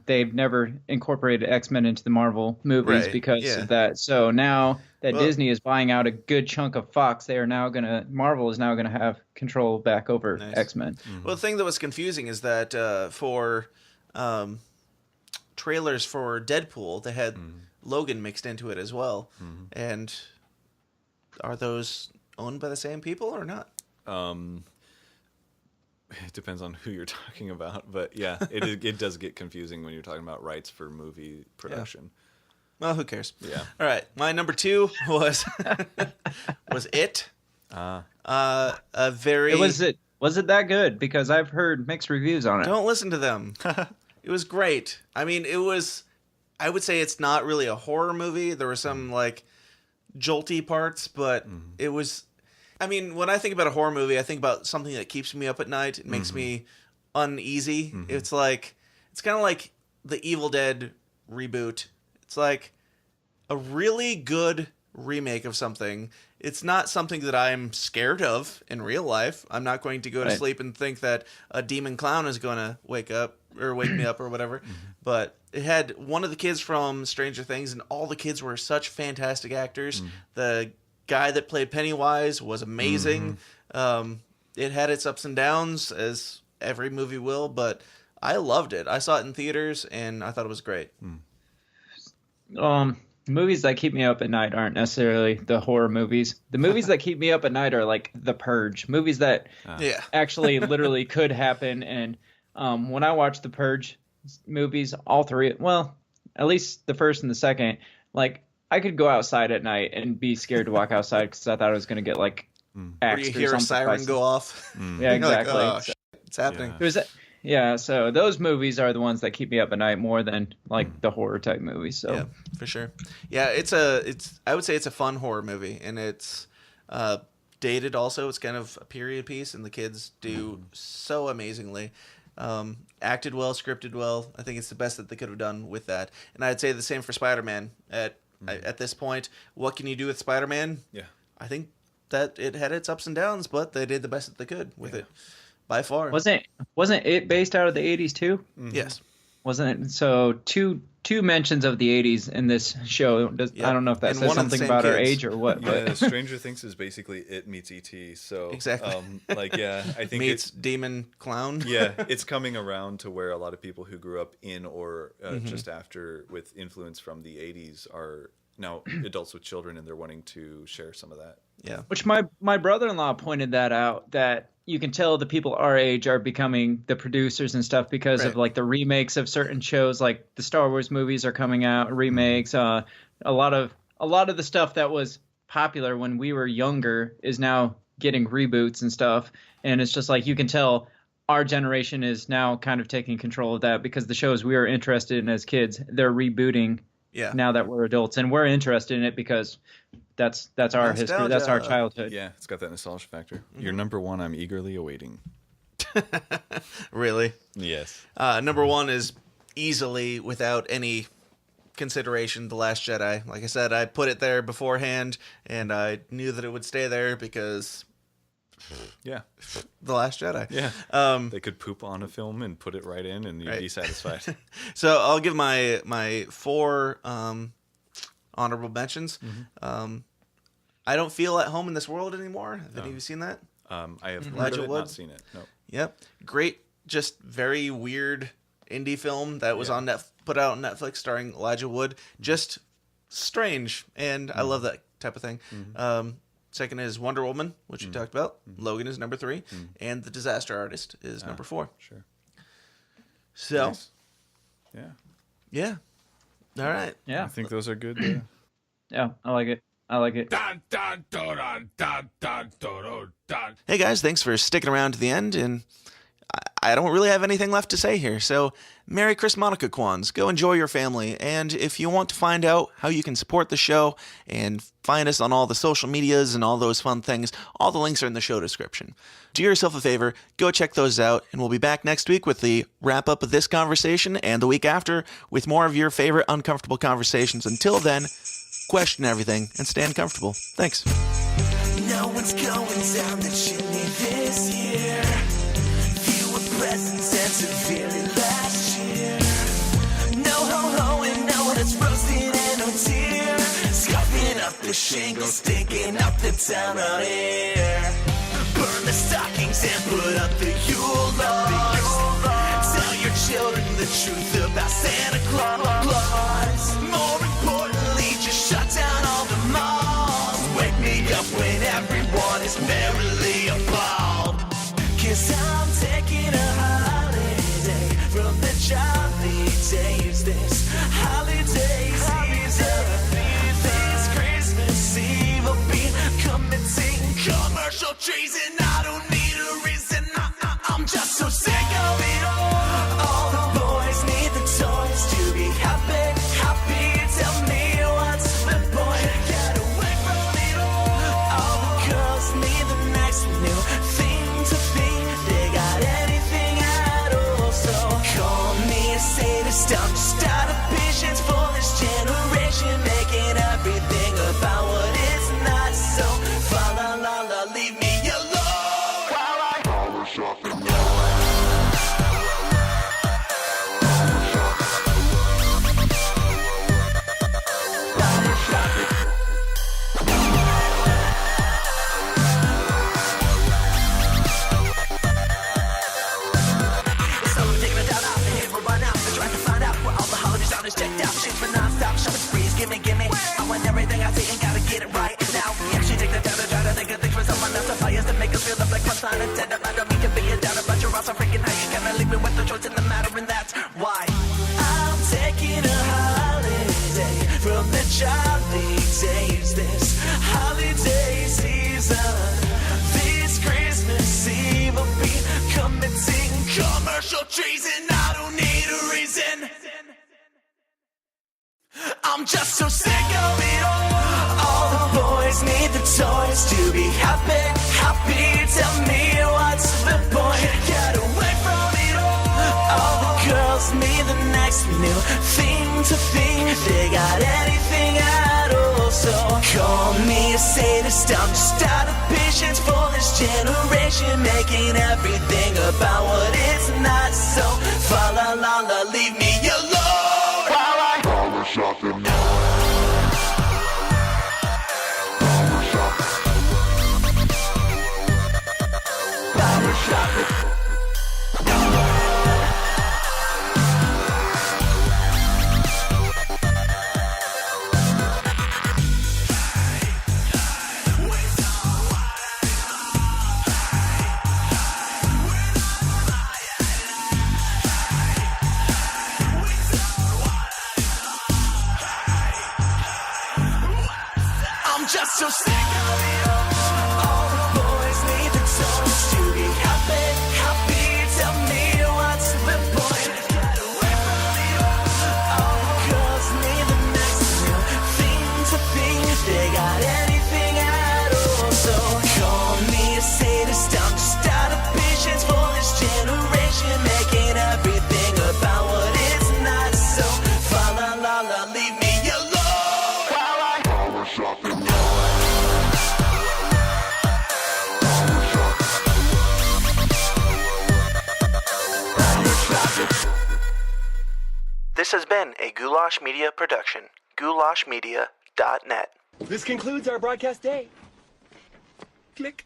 they've never incorporated X-Men into the Marvel movies Right, because yeah. of that. So now that Well- Disney is buying out a good chunk of Fox, Marvel is now gonna have control back over Nice. X-Men. Well, the thing that was confusing is that for trailers for Deadpool, they had Logan mixed into it as well. And are those owned by the same people or not? It depends on who you're talking about, but yeah, it does get confusing when you're talking about rights for movie production. Well, who cares? Yeah. All right. My number 2 was It. A very. Was it that good? Because I've heard mixed reviews on it. Don't listen to them. It was great. I mean, it was. I would say it's not really a horror movie. There were some like jolty parts, but it was. I mean, when I think about a horror movie, I think about something that keeps me up at night. It makes me uneasy. It's kind of like the Evil Dead reboot. It's like a really good remake of something. It's not something that I'm scared of in real life. I'm not going to go to sleep and think that a demon clown is going to wake me up or whatever. But it had one of the kids from Stranger Things, and all the kids were such fantastic actors. The guy that played Pennywise was amazing. It had its ups and downs, as every movie will, but I loved it. I saw it in theaters, and I thought it was great. Movies that keep me up at night aren't necessarily the horror movies. The movies that keep me up at night are like The Purge, movies that actually literally could happen. And when I watch The Purge movies, all three, well, at least the first and the second, like I could go outside at night and be scared to walk outside because I thought I was going to get like axed Or you hear or a something. siren go off. Yeah, exactly. Like, oh, shit, it's happening. So those movies are the ones that keep me up at night more than like the horror type movies. So Yeah, for sure. Yeah, I would say it's a fun horror movie, and it's dated also. It's kind of a period piece, and the kids do so amazingly. Acted well, scripted well. I think it's the best that they could have done with that. And I'd say the same for Spider-Man. At this point, what can you do with Spider-Man? Yeah. I think that it had its ups and downs, but they did the best that they could with it. By far. wasn't it based out of the 80s too? Yes. Wasn't it? So two mentions of the 80s in this show. I don't know if that And says one of the something same about our kids. age or what. Yeah, Stranger Things is basically It meets E.T. So Exactly. I think Meets Demon Clown. it's coming around to where a lot of people who grew up in or just after with influence from the 80s are now adults with children, and they're wanting to share some of that. Yeah. Which my brother-in-law pointed that out, that you can tell the people our age are becoming the producers and stuff because of like the remakes of certain shows, like the Star Wars movies are coming out, remakes. A lot of the stuff that was popular when we were younger is now getting reboots and stuff. And it's just like you can tell our generation is now kind of taking control of that because the shows we were interested in as kids, they're rebooting now that we're adults, and we're interested in it because that's our history, that's our childhood. Yeah, it's got that nostalgia factor. Your number one, I'm eagerly awaiting. Really? Yes. Number one is easily, without any consideration, The Last Jedi. Like I said, I put it there beforehand, and I knew that it would stay there because Yeah. The Last Jedi. Yeah. They could poop on a film and put it right in, and you'd be satisfied. So I'll give my four honorable mentions. I don't feel at home in this world anymore. Have any of you seen that? I have heard Elijah of it, Wood? not seen it. No. Yep. Great, just very weird indie film that was on put out on Netflix starring Elijah Wood. Just strange, and I love that type of thing. Second is Wonder Woman, which we talked about. Logan is number 3, and The Disaster Artist is number 4. Sure. So, Nice. Yeah. yeah. All right. Yeah. I think those are good. Yeah, I like it. Hey guys, thanks for sticking around to the end, and I don't really have anything left to say here, so Merry Chris Monica Kwans. Go enjoy your family, and if you want to find out how you can support the show and find us on all the social medias and all those fun things, all the links are in the show description. Do yourself a favor, go check those out, and we'll be back next week with the wrap-up of this conversation, and the week after with more of your favorite uncomfortable conversations. Until then, question everything and stay uncomfortable. Thanks. No one's going down the chimney this year. Fewer presents than severely last year. No ho-ho and no one that's roasting and no tear. Scuffing up the shingles, stinking up the town on air. Burn the stockings and put up the Yule logs. Tell your children the truth about Santa Claus. More importantly, just shut down all the malls. Wake me up when everyone is merrily appalled. 'Cause I'm taking a holiday from the jolly days. This holiday season, this Christmas Eve will be committing commercial treason. I don't need a reason, I'm just so sick of it all. All the boys need the toys to be happy. Tell me what's the point? Get away from it all. All the girls need the I'm just so sick of it all the boys need the toys to be happy, happy. Tell me what's the point? Can't get away from it all the girls need the next new thing to think they got anything at all. So call me a sadist, I'm just out of patience for this generation, making everything about what it's not. So fa la la la, leave me alone while I power shopping. Power shopping. Just so sick of it all the boys need the toys to be happy, happy. Tell me what's the point? Get away from it all the girls need the next new thing to think they got anything at all. So call me a sadist, I'm just out of patience for this generation, making everything about what it's not. So fa la la la, leave me alone while I power shopping. This has been a Goulash Media production. goulashmedia.net. This concludes our broadcast day. Click.